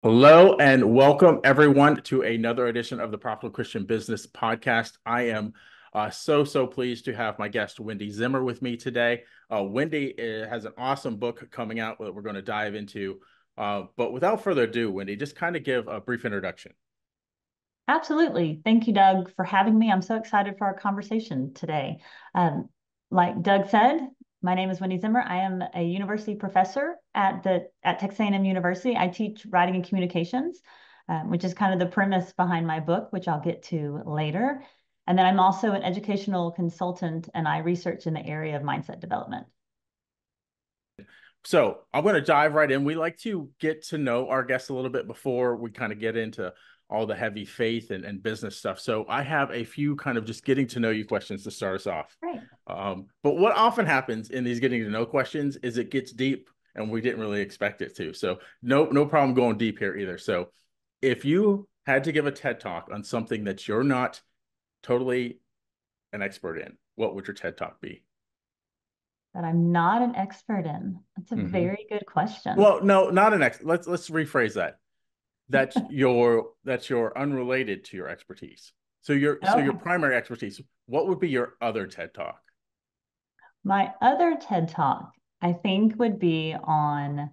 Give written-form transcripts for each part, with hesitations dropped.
Hello and welcome everyone to another edition of the Profitable Christian Business Podcast. I am so pleased to have my guest Wendi Zimmer with me today. Wendi has an awesome book coming out that we're going to dive into. But without further ado, Wendi, just kind of give a brief introduction. Absolutely. Thank you, Doug, for having me. I'm so excited for our conversation today. Um, like Doug said, my name is Wendi Zimmer. I am a university professor at Texas A&M University. I teach writing and communications, which is kind of the premise behind my book, which I'll get to later. And then I'm also an educational consultant, and I research in the area of mindset development. So I'm going to dive right in. We like to get to know our guests a little bit before we kind of get into all the heavy faith and business stuff. So I have a few kind of just getting to know you questions to start us off. Great. But what often happens in these getting to know questions is it gets deep and we didn't really expect it to. So no problem going deep here either. So if you had to give a TED talk on something that you're not totally an expert in, what would your TED talk be? That I'm not an expert in. That's a Mm-hmm. very good question. Well, no, not an ex. Let's rephrase that. That's your unrelated to your expertise. So your Okay. primary expertise. What would be your other TED talk? My other TED talk, I think, would be on,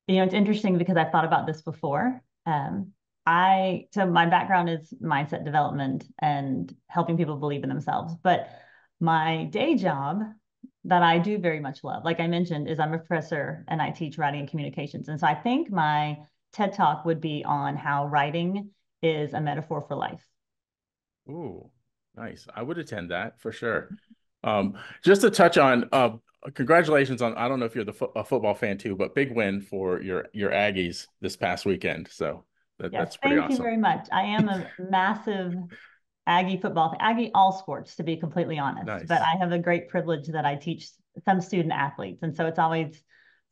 it's interesting because I've thought about this before. So my background is mindset development and helping people believe in themselves. But my day job that I do very much love, like I mentioned, is I'm a professor and I teach writing and communications. And so I think my TED talk would be on how writing is a metaphor for life. Ooh, nice. I would attend that for sure. Just to touch on, congratulations on, I don't know if you're a football fan too, but big win for your Aggies this past weekend. So Yes, that's pretty thank you awesome. very much. I am a massive Aggie football, Aggie all sports, to be completely honest. But Nice. I have a great privilege that I teach some student athletes, and so it's always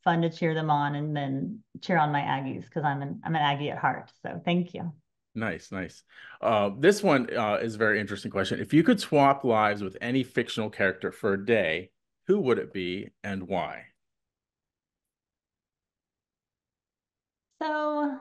fun to cheer them on and then cheer on my Aggies because I'm an Aggie at heart. So thank you. Nice. This one is a very interesting question. If you could swap lives with any fictional character for a day, who would it be and why? So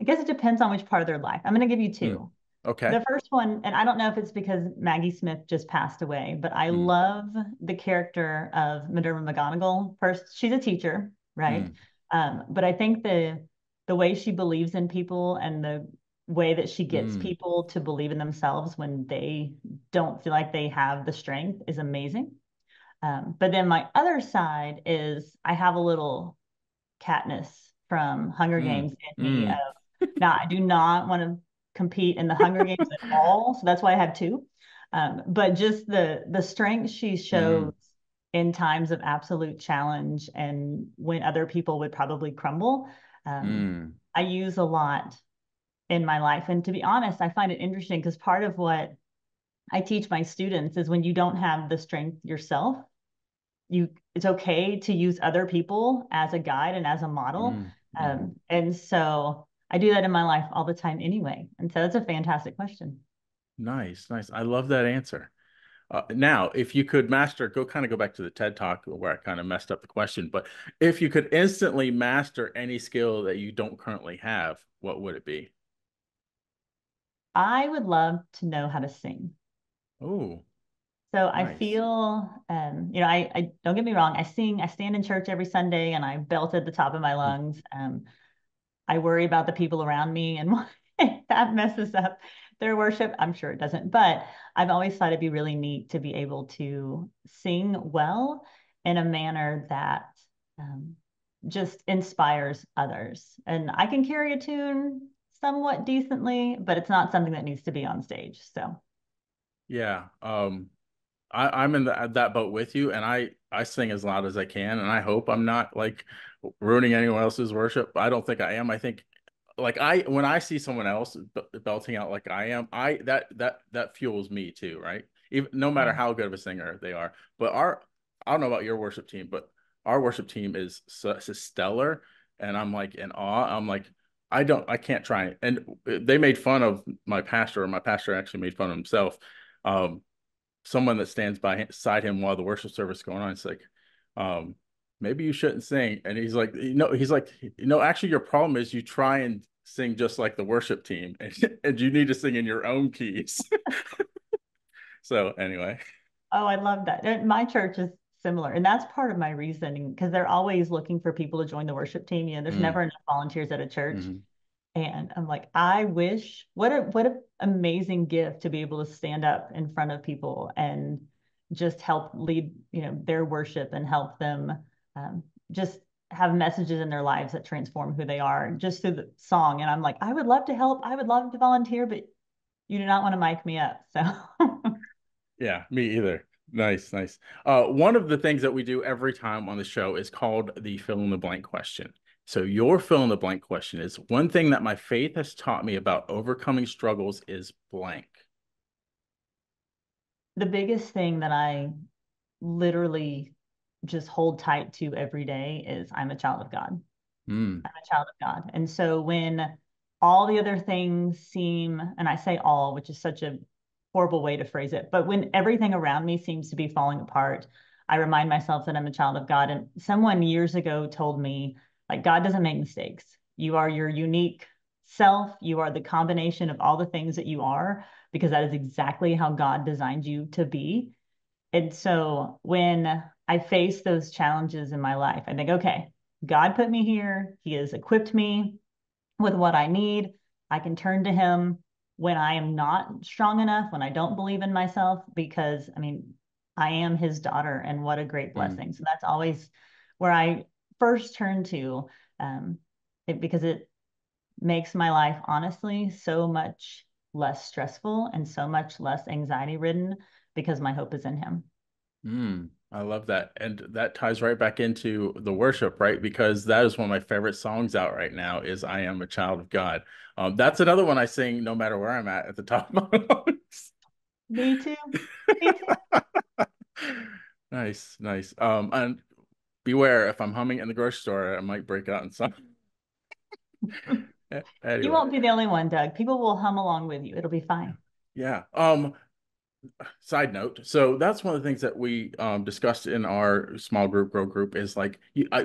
I guess it depends on which part of their life. I'm going to give you Hmm. two. Okay. The first one, and I don't know if it's because Maggie Smith just passed away, but I Hmm. love the character of Maderma McGonagall. First, she's a teacher, right? Hmm. But I think the way she believes in people and the way that she gets Hmm. people to believe in themselves when they don't feel like they have the strength is amazing. But then my other side is I have a little Katniss from Hunger Hmm. Games in me of Hmm. now I do not want to compete in the Hunger Games at all. So that's why I have two. But just the strength she Hmm. shows in times of absolute challenge and when other people would probably crumble, Hmm. I use a lot in my life. And to be honest, I find it interesting because part of what I teach my students is when you don't have the strength yourself, it's okay to use other people as a guide and as a model. Hmm. Hmm. And so I do that in my life all the time anyway. And so it's a fantastic question. Nice. I love that answer. Now, if you could master, go back to the TED Talk where I kind of messed up the question, but if you could instantly master any skill that you don't currently have, what would it be? I would love to know how to sing. Oh, So I nice. feel, I don't get me wrong. I sing, I stand in church every Sunday and I belt at the top of my Hmm. lungs. I worry about the people around me and that messes up their worship. I'm sure it doesn't, but I've always thought it'd be really neat to be able to sing well in a manner that um, just inspires others. And I can carry a tune somewhat decently, but it's not something that needs to be on stage. So, Yeah. I'm in that boat with you, and I sing as loud as I can, and I hope I'm not like ruining anyone else's worship. I don't think I am. I think like I when I see someone else belting out like I am, that fuels me too, right? Even no matter yeah. how good of a singer they are. But I don't know about your worship team, but our worship team is such a stellar, and I'm like in awe. I'm like I can't try it. And they made fun of my pastor, or my pastor actually made fun of himself. Um, Someone that stands by beside him while the worship service is going on. It's like, um, maybe you shouldn't sing. And he's like, actually your problem is you try and sing just like the worship team and you need to sing in your own keys. So anyway. Oh, I love that. My church is similar. And that's part of my reasoning because they're always looking for people to join the worship team. You know, there's Mm, never enough volunteers at a church. mhm, And I'm like, I wish what a amazing gift to be able to stand up in front of people and just help lead, you know, their worship and help them just have messages in their lives that transform who they are just through the song. And I'm like, I would love to help. I would love to volunteer, but you do not want to mic me up. So yeah, me either. Nice, nice. One of the things that we do every time on the show is called the fill in the blank question. So your fill in the blank question is one thing that my faith has taught me about overcoming struggles is blank. the biggest thing that I literally just hold tight to every day is I'm a child of God. Mm, I'm a child of God. And so when all the other things seem, and I say all, which is such a horrible way to phrase it, but when everything around me seems to be falling apart, I remind myself that I'm a child of God. And someone years ago told me, like, God doesn't make mistakes. You are your unique self. You are the combination of all the things that you are, because that is exactly how God designed you to be. And so when I face those challenges in my life, I think, okay, God put me here. He has equipped me with what I need. I can turn to Him when I am not strong enough, when I don't believe in myself, because I mean, I am His daughter, and what a great mm, blessing. So that's always where I first turn to, because it makes my life honestly so much less stressful and so much less anxiety ridden because my hope is in Him. mm. I love that. And that ties right back into the worship, right? Because that is one of my favorite songs out right now is I Am a Child of God. That's another one I sing no matter where I'm at the top of my lungs. Me too. Me too. Nice, nice. And beware if I'm humming in the grocery store, I might break out in song. You Anyway, won't be the only one, Doug. People will hum along with you. It'll be fine. yeah. Side note. So that's one of the things that we discussed in our small group, grow group is like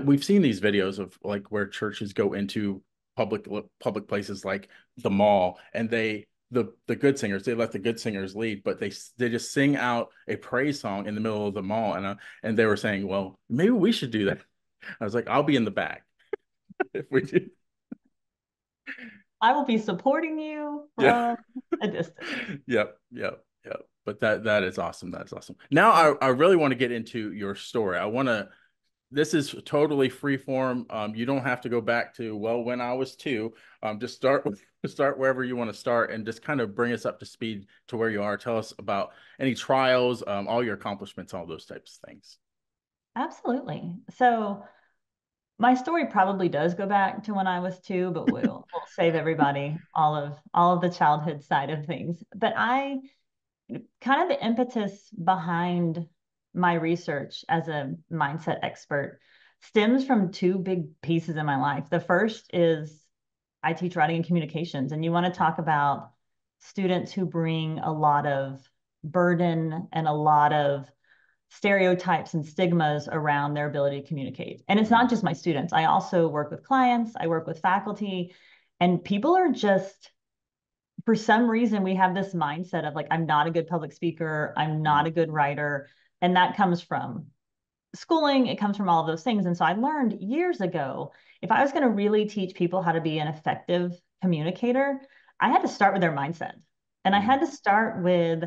we've seen these videos of like where churches go into public places like the mall and the good singers they let the good singers lead, but they just sing out a praise song in the middle of the mall and they were saying, well, maybe we should do that. I was like, I'll be in the back if we do. I will be supporting you Yeah. from a distance. Yep, yep, yep. But that is awesome. That's awesome. Now Yeah, I really want to get into your story. I want to this is totally free form. You don't have to go back to, well, when I was two. Just start wherever you want to start and just kind of bring us up to speed to where you are. Tell us about any trials, all your accomplishments, all those types of things. absolutely. So my story probably does go back to when I was two, but we'll save everybody all of the childhood side of things. But I kind of the impetus behind my research as a mindset expert stems from two big pieces in my life. The first is I teach writing and communications, and you want to talk about students who bring a lot of burden and a lot of stereotypes and stigmas around their ability to communicate. And it's not Mm, just my students. I also work with clients, I work with faculty, and people are just for some reason we have this mindset of like I'm not a good public speaker, I'm not mm, a good writer, and that comes from schooling, it comes from all of those things. And so I learned years ago if I was going to really teach people how to be an effective communicator, I had to start with their mindset. And I mm, had to start with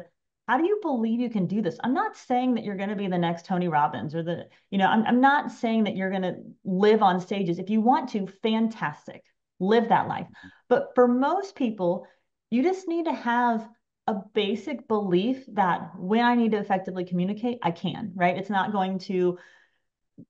how do you believe you can do this? I'm not saying that you're going to be the next Tony Robbins or I'm not saying that you're going to live on stages. If you want to, fantastic, live that life. But for most people, you just need to have a basic belief that when I need to effectively communicate, I can, right? It's not going to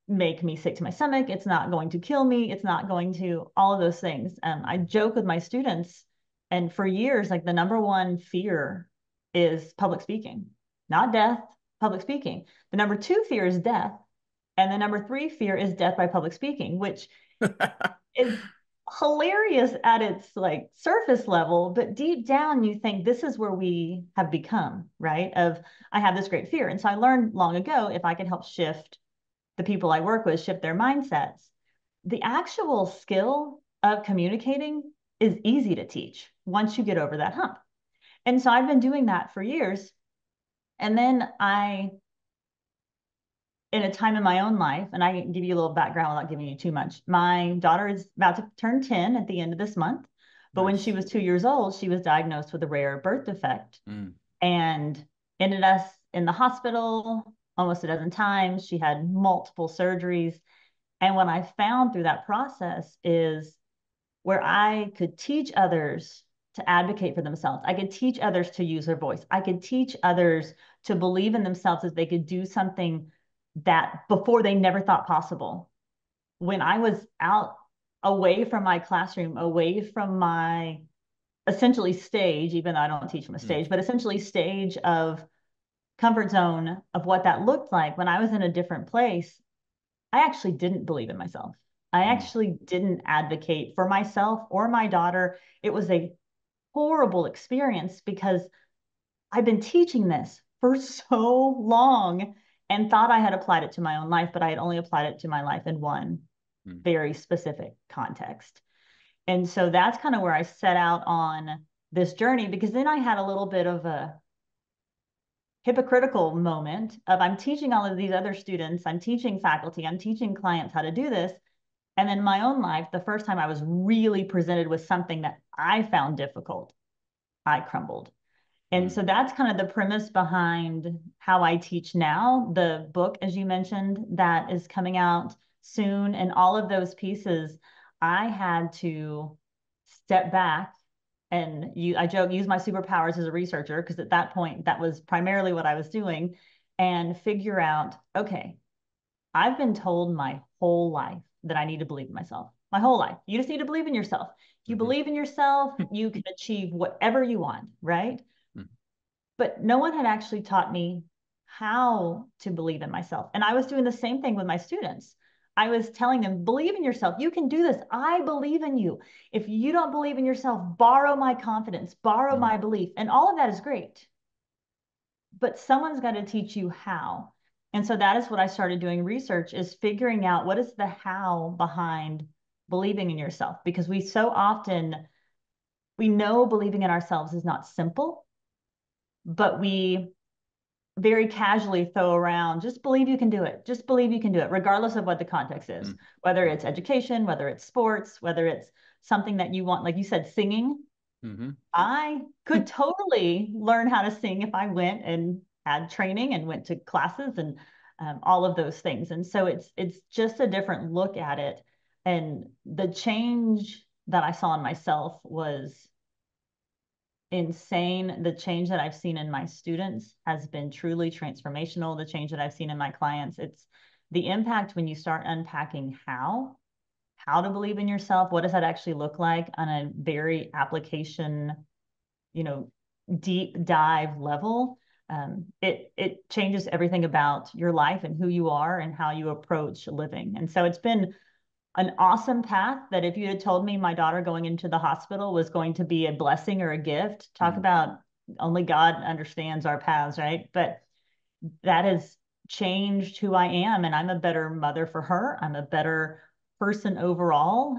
make me sick to my stomach. It's not going to kill me. It's not going to all of those things. I joke with my students, and for years, like the number one fear is public speaking, not death, public speaking. The number two fear is death. And the number three fear is death by public speaking, which is hilarious at its like surface level, but deep down you think this is where we have become, right? Of I have this great fear. And so I learned long ago if I could help shift the people I work with shift their mindsets. The actual skill of communicating is easy to teach once you get over that hump. And so I've been doing that for years. And then in a time in my own life, and I can give you a little background without giving you too much. My daughter is about to turn 10 at the end of this month. But when she Nice. was 2 years old, she was diagnosed with a rare birth defect Mm, and ended us in the hospital almost a dozen times. She had multiple surgeries. And what I found through that process is where I could teach others to advocate for themselves. I could teach others to use their voice. I could teach others to believe in themselves as they could do something that before they never thought possible. When I was out away from my classroom, away from my essentially stage, even though I don't teach from a mm, stage, but essentially stage of comfort zone of what that looked like, when I was in a different place, I actually didn't believe in myself. I mm, actually didn't advocate for myself or my daughter. It was a horrible experience because I've been teaching this for so long and thought I had applied it to my own life, but I had only applied it to my life in one mm, very specific context. And so that's kind of where I set out on this journey, because then I had a little bit of a hypocritical moment of I'm teaching all of these other students, I'm teaching faculty, I'm teaching clients how to do this. And then my own life, the first time I was really presented with something that I found difficult, I crumbled. And mm. so that's kind of the premise behind how I teach now. The book, as you mentioned, that is coming out soon, and all of those pieces, I had to step back and I joke, use my superpowers as a researcher, because at that point, that was primarily what I was doing, and figure out, okay, I've been told my whole life that I need to believe in myself. My whole life. You just need to believe in yourself. If you Mhm. believe in yourself, you can achieve whatever you want, right? Mm. But no one had actually taught me how to believe in myself. And I was doing the same thing with my students. I was telling them, believe in yourself. You can do this. I believe in you. If you don't believe in yourself, borrow my confidence, borrow Mhm. my belief. And all of that is great. But someone's got to teach you how. And so that is what I started doing research, is figuring out what is the how behind believing in yourself. Because we so often, we know believing in ourselves is not simple, but we very casually throw around, just believe you can do it. Just believe you can do it, regardless of what the context is, Mm, whether mm, it's education, whether it's sports, whether it's something that you want, like you said, singing. mhm. I could totally learn how to sing if I went and had training and went to classes and all of those things. And so it's just a different look at it. And the change that I saw in myself was insane. The change that I've seen in my students has been truly transformational. The change that I've seen in my clients, it's the impact when you start unpacking how to believe in yourself. What does that actually look like on a very application, you know, deep dive level? It changes everything about your life and who you are and how you approach living. And so it's been an awesome path that if you had told me my daughter going into the hospital was going to be a blessing or a gift, talk Mm. about only God understands our paths, right? But that has changed who I am. And I'm a better mother for her. I'm a better person overall,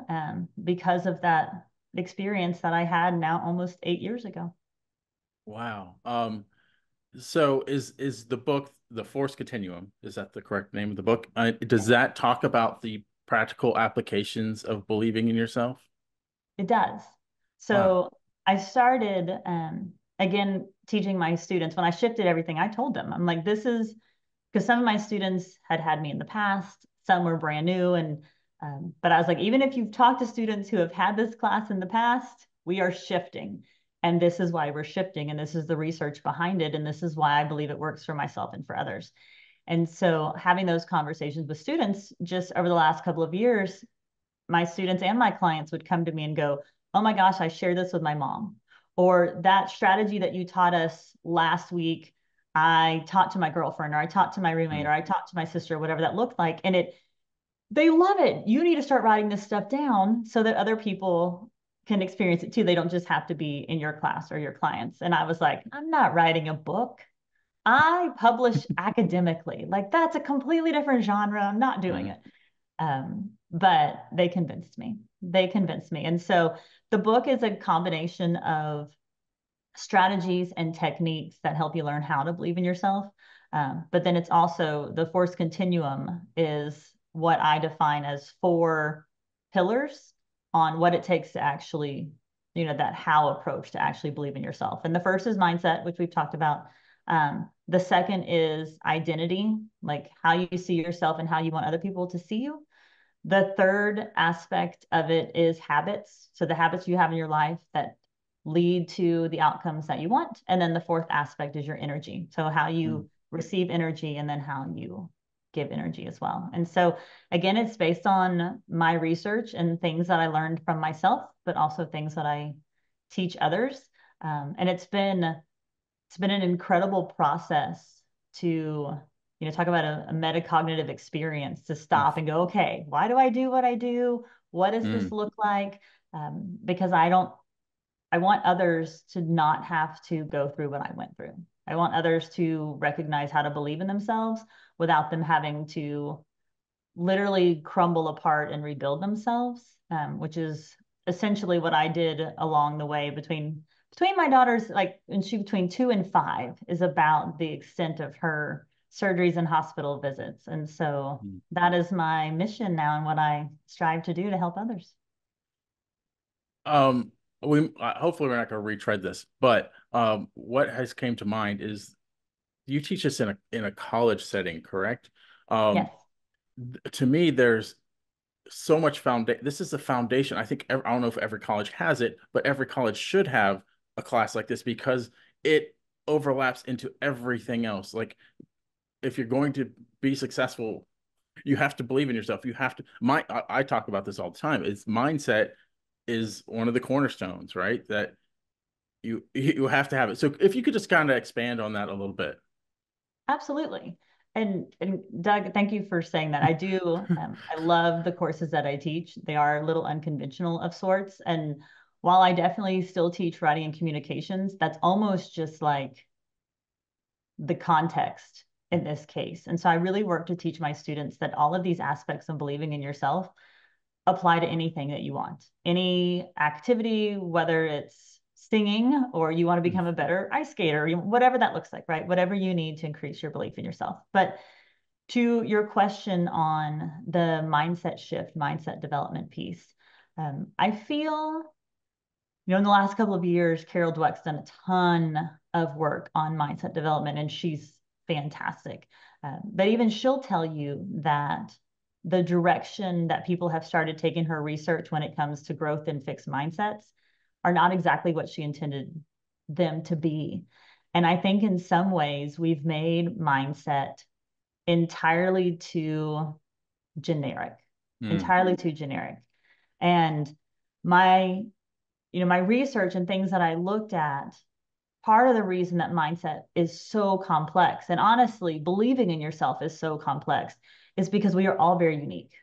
because of that experience that I had now almost 8 years ago. Wow. So is the book The Force Continuum? Is that the correct name of the book? Does that talk about the practical applications of believing in yourself? It does. Wow. So I started, again, teaching my students. When I shifted everything, I told them, I'm like, this is because some of my students had had me in the past, some were brand new. And, but I was like, even if you've talked to students who have had this class in the past, we are shifting. And this is why we're shifting. And this is the research behind it. And this is why I believe it works for myself and for others. And so having those conversations with students just over the last couple of years, my students and my clients would come to me and go, oh my gosh, I shared this with my mom. Or that strategy that you taught us last week, I taught to my girlfriend, or I taught to my roommate, Mm, or I taught to my sister, whatever that looked like. And they love it. You need to start writing this stuff down so that other people can experience it too. They don't just have to be in your class or your clients. And I was like, I'm not writing a book. I publish academically. Like that's a completely different genre. I'm not doing Mm, it. But they convinced me. They convinced me. And so the book is a combination of strategies and techniques that help you learn how to believe in yourself. But then it's also the Force Continuum is what I define as 4 pillars on what it takes to actually, that how approach to actually believe in yourself. And the first is mindset, which we've talked about. The second is identity, like how you see yourself and how you want other people to see you. The third aspect of it is habits. So the habits you have in your life that lead to the outcomes that you want. And then the fourth aspect is your energy. So how mm. you receive energy and then how you give energy as well. And so again, it's based on my research and things that I learned from myself, but also things that I teach others. And it's been an incredible process to talk about a metacognitive experience to Mm, stop and go, okay, why do I do what I do? What does this mm, look like? Because I want others to not have to go through what I went through. I want others to recognize how to believe in themselves without them having to literally crumble apart and rebuild themselves, which is essentially what I did along the way between my daughters, like and she between 2 and 5 is about the extent of her surgeries and hospital visits. And so mm. that is my mission now and what I strive to do to help others. Um, we hopefully we're not going to retread this, but what has came to mind is you teach us in a college setting, correct? Yes. To me, there's so much foundation. This is the foundation. I think I don't know if every college has it, but every college should have a class like this because it overlaps into everything else. Like if you're going to be successful, you have to believe in yourself. You have to. I talk about this all the time. It's mindset is one of the cornerstones, right? That you have to have it. So if you could just kind of expand on that a little bit. Absolutely. And Doug, thank you for saying that. I do. I love the courses that I teach. They are a little unconventional of sorts. And while I definitely still teach writing and communications, that's almost just like the context in this case. And so I really work to teach my students that all of these aspects of believing in yourself apply to anything that you want, any activity, whether it's singing or you want to become a better ice skater, whatever that looks like, right? Whatever you need to increase your belief in yourself. But to your question on the mindset shift, mindset development piece, I feel, in the last couple of years, Carol Dweck's done a ton of work on mindset development, and she's fantastic. But even she'll tell you that the direction that people have started taking her research when it comes to growth and fixed mindsets are not exactly what she intended them to be. And I think in some ways we've made mindset entirely too generic, Mm, entirely too generic. And my, my research and things that I looked at, part of the reason that mindset is so complex and honestly believing in yourself is so complex is because we are all very unique.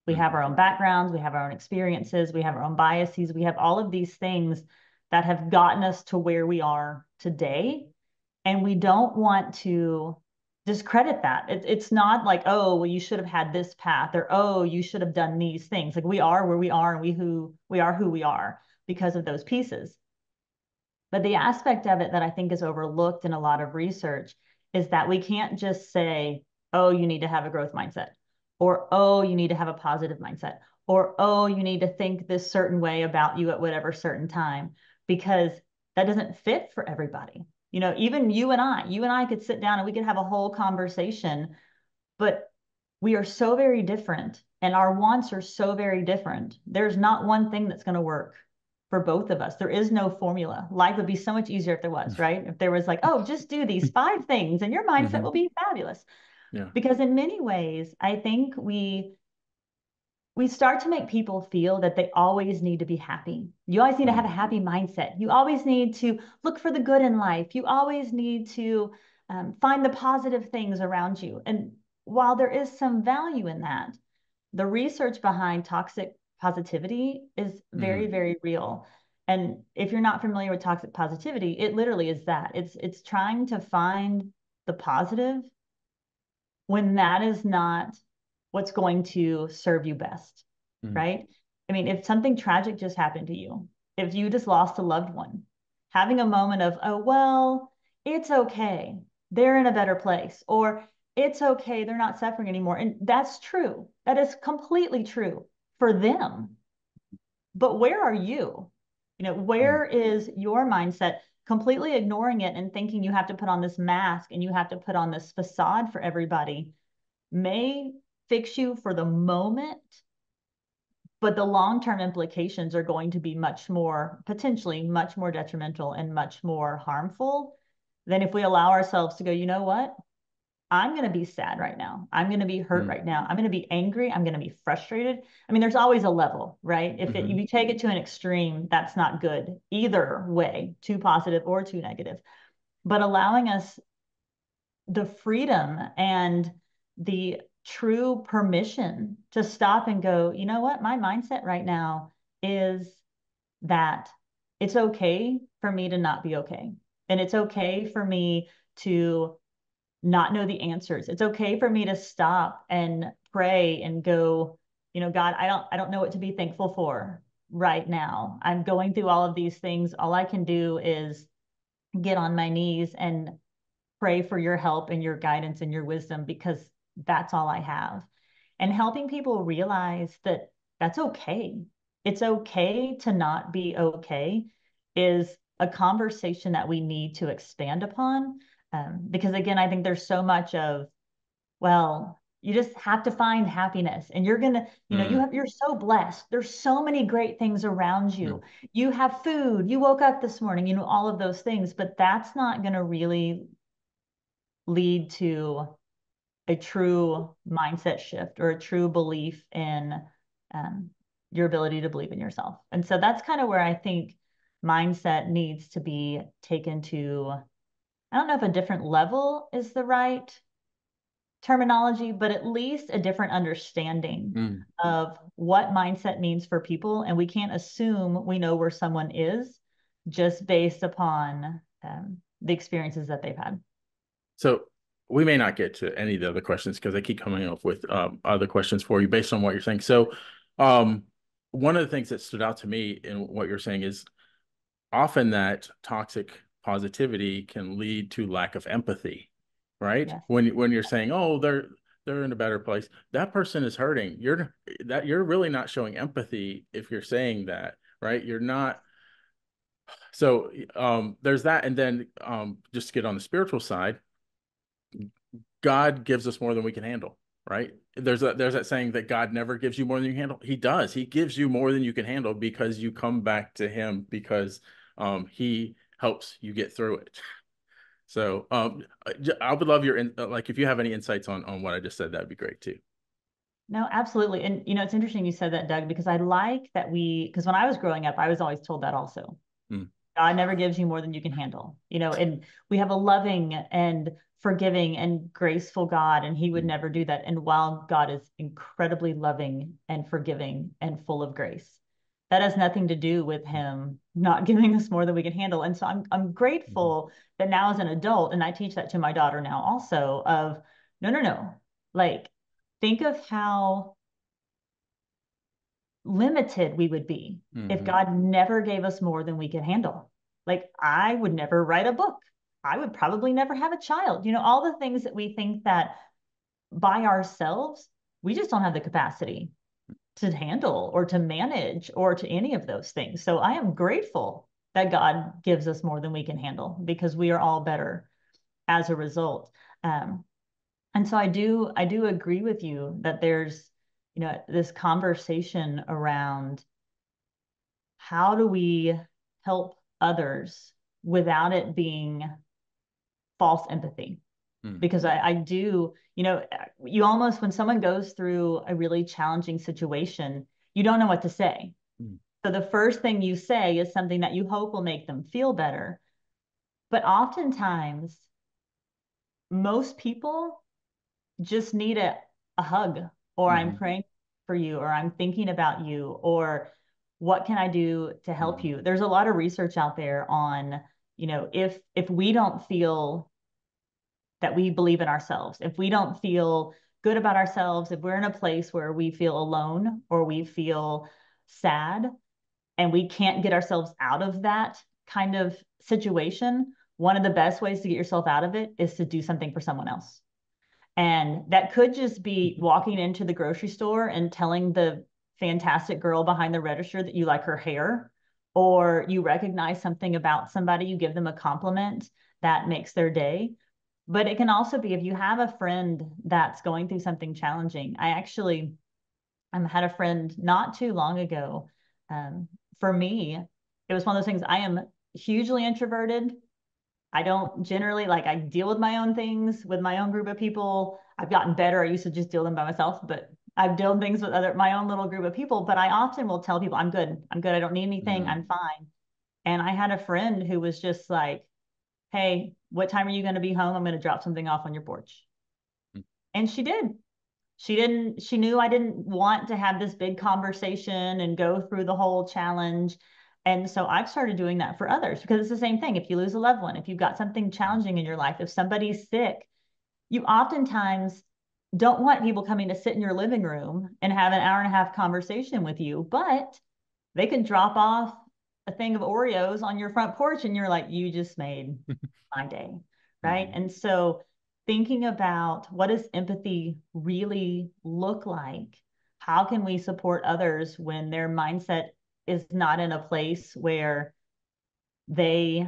We have mm, our own backgrounds, we have our own experiences, we have our own biases, we have all of these things that have gotten us to where we are today. And we don't want to discredit that. It's not like, oh, well, you should have had this path, or oh, you should have done these things. Like we are where we are, and we are who we are because of those pieces. But the aspect of it that I think is overlooked in a lot of research is that we can't just say, oh, you need to have a growth mindset, or oh, you need to have a positive mindset, or oh, you need to think this certain way about you at whatever certain time, because that doesn't fit for everybody. Even you and I could sit down and we could have a whole conversation, but we are so very different and our wants are so very different. There's not one thing that's going to work for both of us. There is no formula. Life would be so much easier if there was, right? If there was like, oh, just do these 5 things and your mindset mm, will be fabulous. yeah. Because in many ways, I think we start to make people feel that they always need to be happy. You always need to have a Mm, happy mindset. You always need to look for the good in life. You always need to find the positive things around you. And while there is some value in that, the research behind toxic positivity is very, mm, very real. And if you're not familiar with toxic positivity, it literally is that. It's trying to find the positive when that is not what's going to serve you best, Mm, right? I mean, if something tragic just happened to you, if you just lost a loved one, having a moment of, oh, well, it's okay. They're in a better place, or it's okay. They're not suffering anymore. And that's true. That is completely true for them. But where are you? mm, Where is your mindset completely ignoring it and thinking you have to put on this mask and you have to put on this facade for everybody may fix you for the moment, but the long-term implications are going to be much more, potentially much more detrimental and much more harmful than if we allow ourselves to go, you know what? I'm going to be sad right now. I'm going to be hurt mm, right now. I'm going to be angry. I'm going to be frustrated. I mean, there's always a level, right? If mhm, you take it to an extreme, that's not good either way, too positive or too negative. But allowing us the freedom and the true permission to stop and go, you know what? My mindset right now is that it's okay for me to not be okay. And it's okay for me to not know the answers. It's okay for me to stop and pray and go, God, I don't know what to be thankful for right now. I'm going through all of these things. All I can do is get on my knees and pray for your help and your guidance and your wisdom because that's all I have. And helping people realize that that's okay. It's okay to not be okay is a conversation that we need to expand upon. Because again, I think there's so much of, well, you just have to find happiness and you're going to, mm, you're so blessed. There's so many great things around mm. you. You have food, you woke up this morning, all of those things, but that's not going to really lead to a true mindset shift or a true belief in um, your ability to believe in yourself. And so that's kind of where I think mindset needs to be taken to, I don't know if a different level is the right terminology, but at least a different understanding Mm. of what mindset means for people. And we can't assume we know where someone is just based upon the experiences that they've had. So we may not get to any of the other questions because I keep coming up with other questions for you based on what you're saying. So, um, one of the things that stood out to me in what you're saying is often that toxic positivity can lead to lack of empathy, right? Yes. When you're saying, "Oh, they're in a better place," that person is hurting. You're really not showing empathy if you're saying that, right? You're not. So there's that, and then just to get on the spiritual side, God gives us more than we can handle, right? There's that saying that God never gives you more than you can handle. He does. He gives you more than you can handle because you come back to him because he helps you get through it. So I would love like if you have any insights on what I just said, that'd be great too. No, absolutely. And it's interesting you said that, Doug, because I like that because when I was growing up, I was always told that also. Mm, God never gives you more than you can handle, and we have a loving and forgiving and graceful God, and he would mm, never do that. And while God is incredibly loving and forgiving and full of grace, that has nothing to do with him not giving us more than we can handle. And so I'm mhm, grateful that now as an adult, and I teach that to my daughter now also, of no, no, no. Like, think of how limited we would be if mhm, God never gave us more than we could handle. Like, I would never write a book. I would probably never have a child. All the things that we think that by ourselves, we just don't have the capacity to handle or to manage or to any of those things. So I am grateful that God gives us more than we can handle because we are all better as a result. Um, and so I do agree with you that there's, this conversation around how do we help others without it being false empathy? mm, Because I do, you almost, when someone goes through a really challenging situation, you don't know what to say. mm, So the first thing you say is something that you hope will make them feel better. But oftentimes, most people just need a hug, or I'm mhm, praying for you, or I'm thinking about you, or what can I do to help mhm, you? There's a lot of research out there on, if we don't feel that we believe in ourselves. If we don't feel good about ourselves, if we're in a place where we feel alone or we feel sad and we can't get ourselves out of that kind of situation, one of the best ways to get yourself out of it is to do something for someone else. And that could just be walking into the grocery store and telling the fantastic girl behind the register that you like her hair, or you recognize something about somebody, you give them a compliment that makes their day. But it can also be if you have a friend that's going through something challenging. I actually had a friend not too long ago. Um, for me, it was one of those things. I am hugely introverted. I don't generally like, I deal with my own things with my own group of people. I've gotten better. I used to just deal them by myself, but I've dealt things with my own little group of people. But I often will tell people, I'm good. I'm good. I don't need anything. Mm. I'm fine. And I had a friend who was just like, hey, what time are you going to be home? I'm going to drop something off on your porch. And she did. She knew I didn't want to have this big conversation and go through the whole challenge. And so I've started doing that for others because it's the same thing. If you lose a loved one, if you've got something challenging in your life, if somebody's sick, you oftentimes don't want people coming to sit in your living room and have an hour and a half conversation with you, but they could drop off a thing of Oreos on your front porch and you're like, you just made my day. Right. Mhm. And so thinking about what does empathy really look like? How can we support others when their mindset is not in a place where they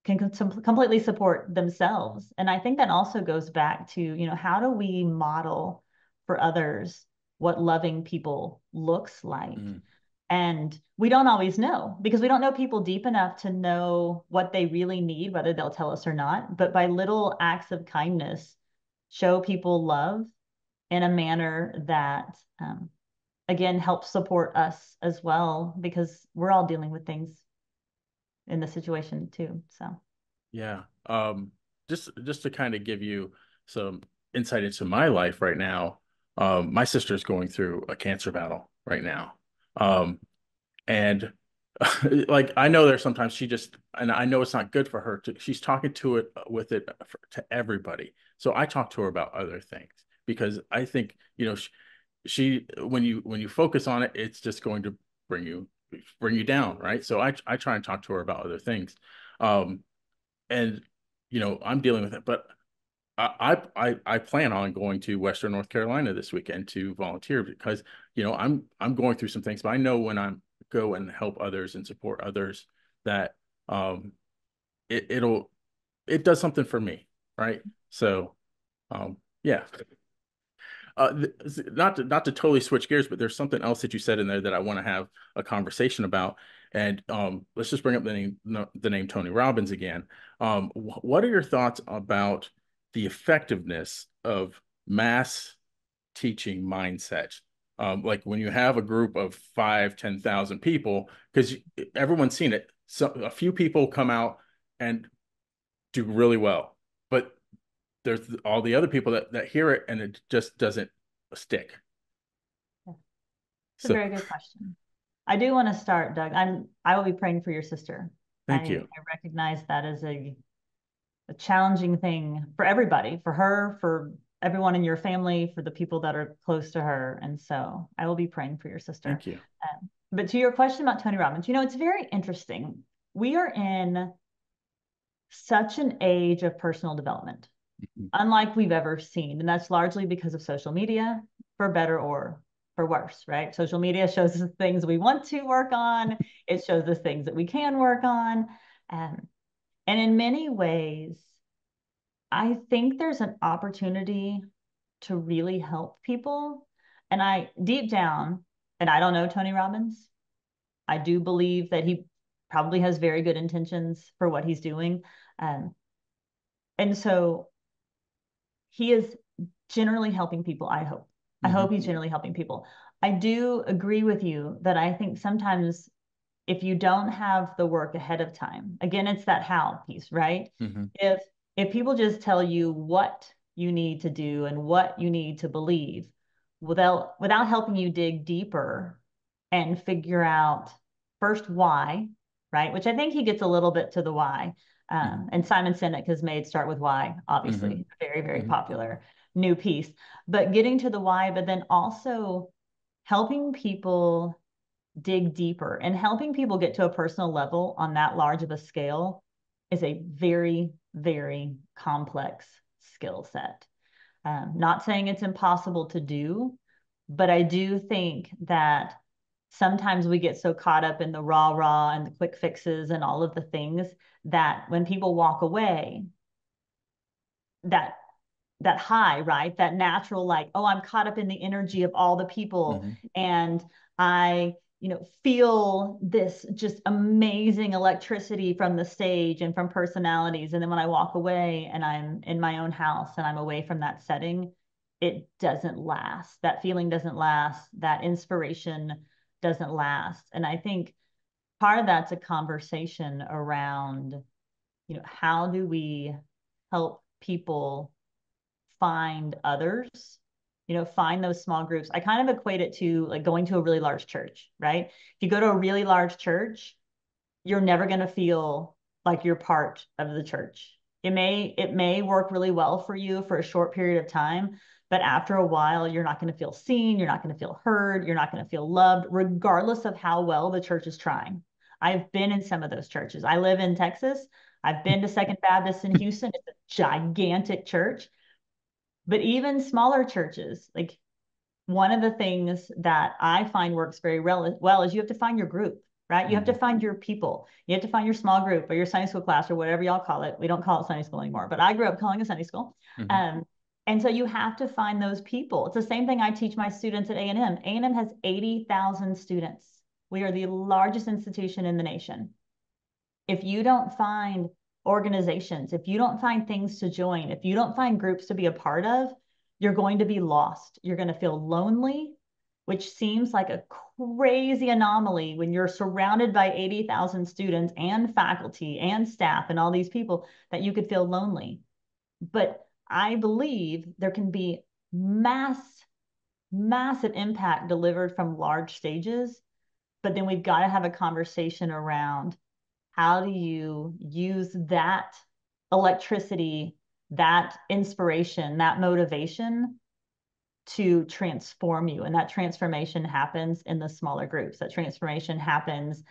can completely support themselves? And I think that also goes back to, how do we model for others what loving people looks like? Mm. And we don't always know because we don't know people deep enough to know what they really need, whether they'll tell us or not. But by little acts of kindness, show people love in a manner that, again, helps support us as well, because we're all dealing with things in the situation too. So, Yeah. Just to kind of give you some insight into my life right now. My sister's going through a cancer battle right now. And like I know there's sometimes she just, and I know it's not good for her to, she's talking to it with it to everybody. So I talk to her about other things because I think, she when you focus on it, it's just going to bring you bring you down, right? So I try and talk to her about other things. Um, and I'm dealing with it, but I plan on going to Western North Carolina this weekend to volunteer because I'm going through some things, but I know when I'm go and help others and support others that um it does something for me, right? So yeah. Not to totally switch gears, but there's something else that you said in there that I want to have a conversation about. And let's just bring up the name Tony Robbins again. What are your thoughts about the effectiveness of mass teaching mindset? Like when you have a group of 5, 10,000 people, because everyone's seen it. So a few people come out and do really well, but there's all the other people that hear it and it just doesn't stick. yeah, it's a So very good question. I do want to start, Doug. I will be praying for your sister. thank you. I recognize that as a challenging thing for everybody, for her, for everyone in your family, for the people that are close to her. And so I will be praying for your sister. Thank you. But to your question about Tony Robbins, it's very interesting. We are in such an age of personal development, Mhm. unlike we've ever seen. And that's largely because of social media, for better or for worse, right? Social media shows us things we want to work on, it shows us things that we can work on. Um, and in many ways, I think there's an opportunity to really help people. And I, deep down, and I don't know Tony Robbins, I do believe that he probably has very good intentions for what he's doing. Um, and so he is generally helping people, I hope. I hope Hmm. he's generally helping people. I do agree with you that I think sometimes if you don't have the work ahead of time, again, it's that how piece, right? Hmm. If if people just tell you what you need to do and what you need to believe without helping you dig deeper and figure out first why, right? Which I think he gets a little bit to the why. Hmm. And Simon Sinek has made Start With Why, Hmm. obviously, very, very Hmm. popular new piece. But getting to the why, but then also helping people dig deeper and helping people get to a personal level on that large of a scale is a very, very complex skill set. Not saying it's impossible to do, but I do think that sometimes we get so caught up in the rah and the quick fixes and all of the things that when people walk away, that that high, right? That natural, like, oh, I'm caught up in the energy of all the people Hmm. and I, feel this just amazing electricity from the stage and from personalities. And then when I walk away and I'm in my own house and I'm away from that setting, it doesn't last. That feeling doesn't last. That inspiration doesn't last. And I think part of that's a conversation around, how do we help people find others, find those small groups. I kind of equate it to like going to a really large church, right? If you go to a really large church, you're never going to feel like you're part of the church. It may work really well for you for a short period of time, but after a while, you're not going to feel seen, you're not going to feel heard, you're not going to feel loved, regardless of how well the church is trying. I've been in some of those churches. I live in Texas. I've been to Second Baptist in Houston. It's a gigantic church. But even smaller churches, like one of the things that I find works very well is you have to find your group, right? You have to Hmm. find your people. You have to find your small group or your Sunday school class or whatever y'all call it. We don't call it Sunday school anymore, but I grew up calling it Sunday school. Hmm. Um, and so you have to find those people. It's the same thing I teach my students at A&M. A&M has 80,000 students. We are the largest institution in the nation. If you don't find organizations, if you don't find things to join, if you don't find groups to be a part of, you're going to be lost. You're going to feel lonely, which seems like a crazy anomaly when you're surrounded by 80,000 students and faculty and staff and all these people that you could feel lonely. But I believe there can be massive impact delivered from large stages. But then we've got to have a conversation around how do you use that electricity, that inspiration, that motivation to transform you? And that transformation happens in the smaller groups. That transformation happens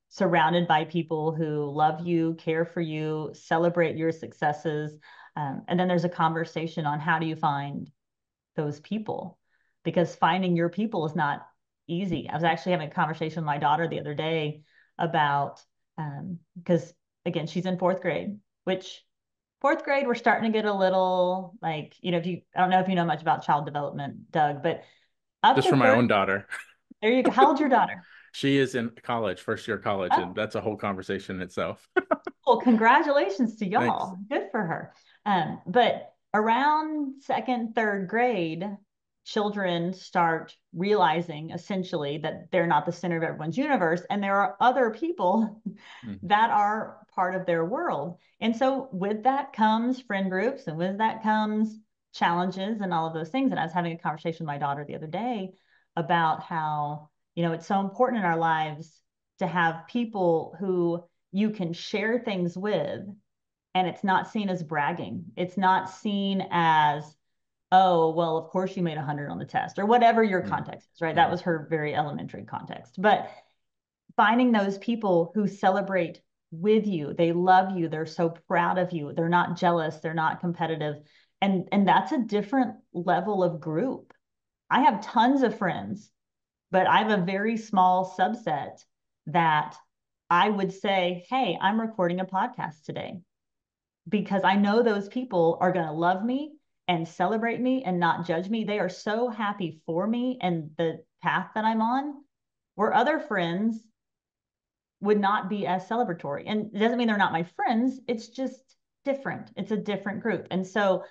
surrounded by people who love you, care for you, celebrate your successes. And then there's a conversation on how do you find those people? Because finding your people is not easy. I was actually having a conversation with my daughter the other day about because again, she's in fourth grade, which fourth grade we're starting to get a little like, if you I don't know if you know much about child development, Doug, but up Just to for my third, own daughter. there you go. How old's your daughter? She is in college, first year college, and Oh, that's a whole conversation in itself. well, congratulations to Thanks. y'all. Good for her. But around second, third grade, children start realizing essentially that they're not the center of everyone's universe, and there are other people Hmm. that are part of their world. And so with that comes friend groups, and with that comes challenges and all of those things. And I was having a conversation with my daughter the other day about how, it's so important in our lives to have people who you can share things with, and it's not seen as bragging. It's not seen as, oh, well, of course you made 100 on the test or whatever your Hmm. context is, right? That Hmm. was her very elementary context. But finding those people who celebrate with you, they love you, they're so proud of you, they're not jealous, they're not competitive. And that's a different level of group. I have tons of friends, but I have a very small subset that I would say, hey, I'm recording a podcast today because I know those people are going to love me and celebrate me and not judge me. They are so happy for me and the path that I'm on, where other friends would not be as celebratory. And it doesn't mean they're not my friends, it's just different. It's a different group. And so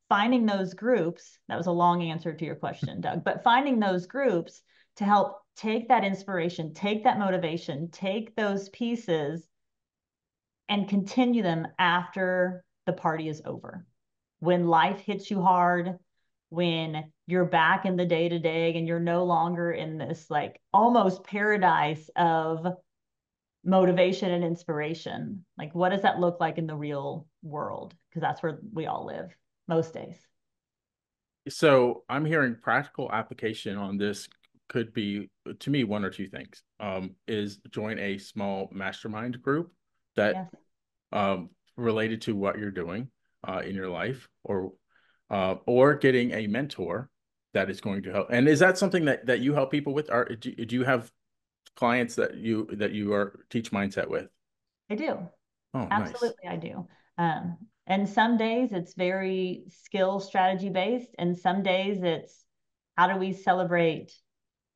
finding those groups, that was a long answer to your question, Doug, but finding those groups to help take that inspiration, take that motivation, take those pieces and continue them after the party is over. When life hits you hard, when you're back in the day to day and you're no longer in this like almost paradise of motivation and inspiration. Like, what does that look like in the real world? Because that's where we all live most days. So I'm hearing practical application on this could be, to me, one or two things. Is join a small mastermind group that Yes, related to what you're doing in your life, or getting a mentor that is going to help. And is that something that you help people with? Or do you have clients that you are teach mindset with? I do. Oh, nice. Absolutely, I do. And some days it's very skill strategy based, and some days it's how do we celebrate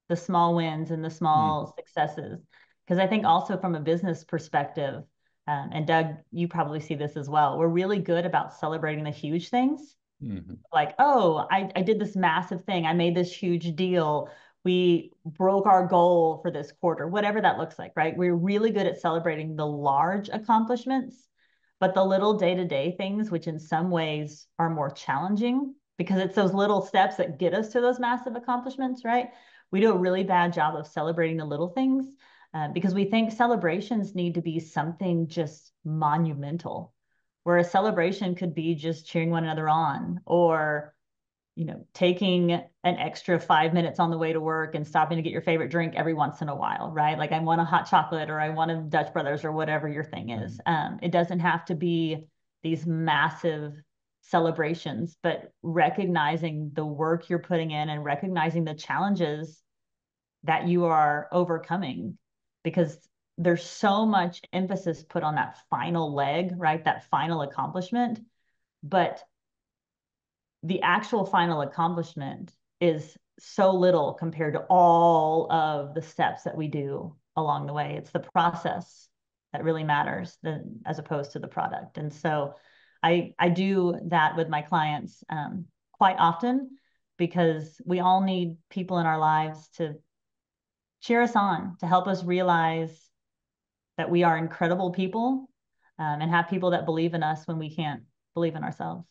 the small wins and the Mm-hmm. small successes? Because I think also from a business perspective, and Doug, you probably see this as well, we're really good about celebrating the huge things. Mm-hmm. Like, oh, I did this massive thing. I made this huge deal. We broke our goal for this quarter, whatever that looks like, right? We're really good at celebrating the large accomplishments, but the little day to day things, which in some ways are more challenging because it's those little steps that get us to those massive accomplishments, right? We do a really bad job of celebrating the little things because we think celebrations need to be something just monumental, where a celebration could be just cheering one another on or taking an extra 5 minutes on the way to work and stopping to get your favorite drink every once in a while, right? Like I want a hot chocolate or I want a Dutch Brothers or whatever your thing is. It doesn't have to be these massive celebrations, but recognizing the work you're putting in and recognizing the challenges that you are overcoming because there's so much emphasis put on that final leg, right? That final accomplishment. But the actual final accomplishment is so little compared to all of the steps that we do along the way. It's the process that really matters than, as opposed to the product. And so I do that with my clients quite often because we all need people in our lives to cheer us on, to help us realize that we are incredible people and have people that believe in us when we can't believe in ourselves.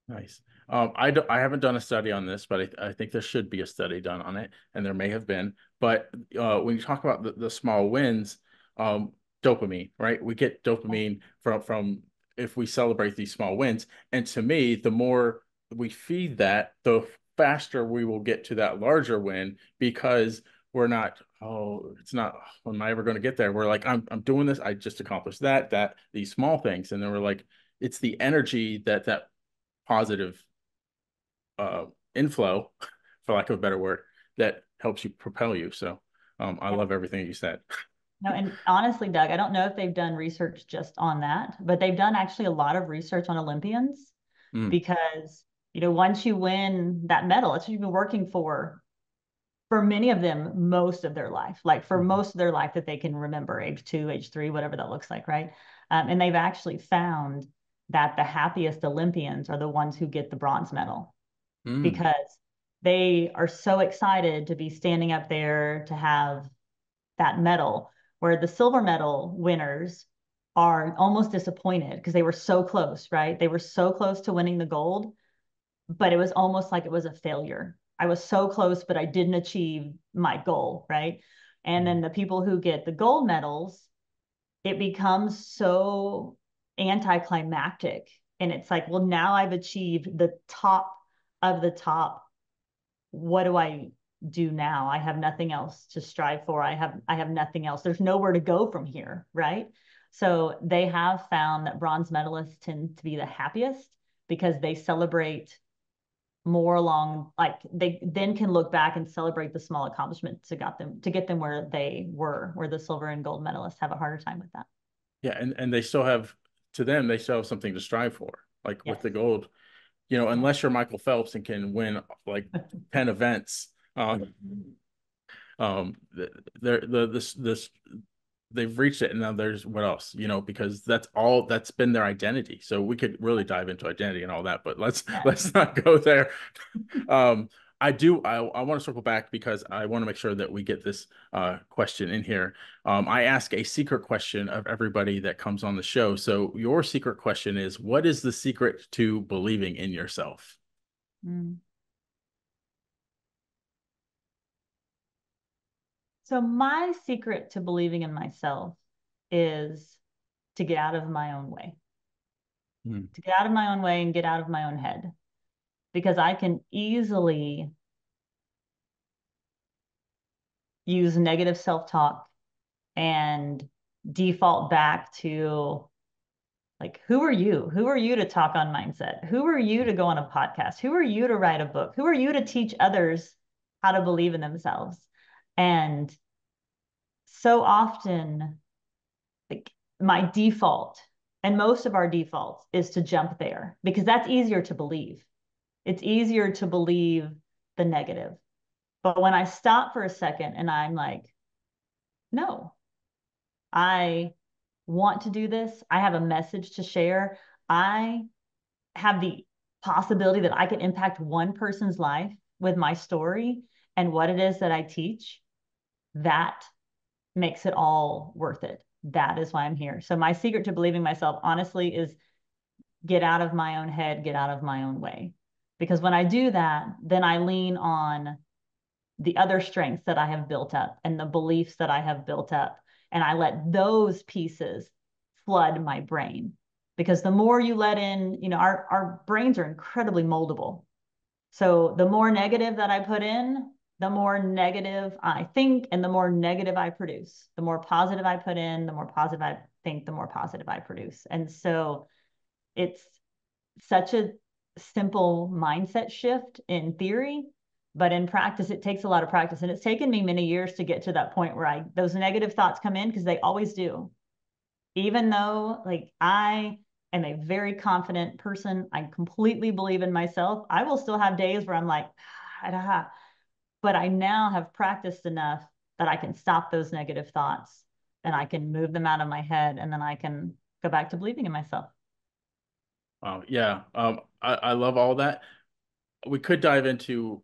Nice. I haven't done a study on this, but I think there should be a study done on it, and there may have been. But when you talk about the small wins, um, dopamine, right? We get dopamine from if we celebrate these small wins. And to me, the more we feed that, the faster we will get to that larger win because we're not, oh, it's not, oh, am I ever going to get there? We're like, I'm doing this. I just accomplished these small things. And then we're like, it's the energy that positive uh, inflow, for lack of a better word, that helps you propel you. So I Yeah. love everything you said. No, and honestly, Doug, I don't know if they've done research just on that, but they've done actually a lot of research on Olympians Mm, because, once you win that medal, it's what you've been working for many of them, most of their life, like for mhm, most of their life that they can remember, age 2, age 3, whatever that looks like, right? And they've actually found that the happiest Olympians are the ones who get the bronze medal mm, because they are so excited to be standing up there to have that medal, where the silver medal winners are almost disappointed because they were so close, right? They were so close to winning the gold, but it was almost like it was a failure. I was so close, but I didn't achieve my goal, right? And mm, then the people who get the gold medals, it becomes so anticlimactic. And it's like, well, now I've achieved the top of the top. What do I do now? I have nothing else to strive for. I have nothing else. There's nowhere to go from here, right? So they have found that bronze medalists tend to be the happiest because they celebrate more along, like they then can look back and celebrate the small accomplishments to get them where they were, where the silver and gold medalists have a harder time with that. yeah, and they still have, to them, they still have something to strive for. Like with Yes. the gold, Yeah. unless you're Michael Phelps and can win like 10 events, this they've reached it, and now there's what else, because that's been their identity. So we could really dive into identity and all that, but let's Yes. let's not go there. Um, I want to circle back because I want to make sure that we get this question in here. I ask a secret question of everybody that comes on the show. So your secret question is, what is the secret to believing in yourself? Mm. So my secret to believing in myself is to get out of my own way, Hmm. to get out of my own way and get out of my own head, because I can easily use negative self-talk and default back to like, who are you? Who are you to talk on mindset? Who are you to go on a podcast? Who are you to write a book? Who are you to teach others how to believe in themselves? And so often, like my default and most of our default is to jump there because that's easier to believe. It's easier to believe the negative. But when I stop for a second and I'm like, no, I want to do this. I have a message to share. I have the possibility that I can impact one person's life with my story and what it is that I teach. That makes it all worth it. That is why I'm here. So my secret to believing myself, honestly, is get out of my own head, get out of my own way. Because when I do that, then I lean on the other strengths that I have built up and the beliefs that I have built up. And I let those pieces flood my brain. Because the more you let in, our brains are incredibly moldable. So the more negative that I put in, the more negative I think and the more negative I produce. The more positive I put in, the more positive I think, the more positive I produce. And so it's such a simple mindset shift in theory, but in practice, it takes a lot of practice. And it's taken me many years to get to that point where those negative thoughts come in because they always do. Even though like I am a very confident person, I completely believe in myself. I will still have days where I'm like, ah, but I now have practiced enough that I can stop those negative thoughts and I can move them out of my head and then I can go back to believing in myself. Yeah. I love all that. We could dive into,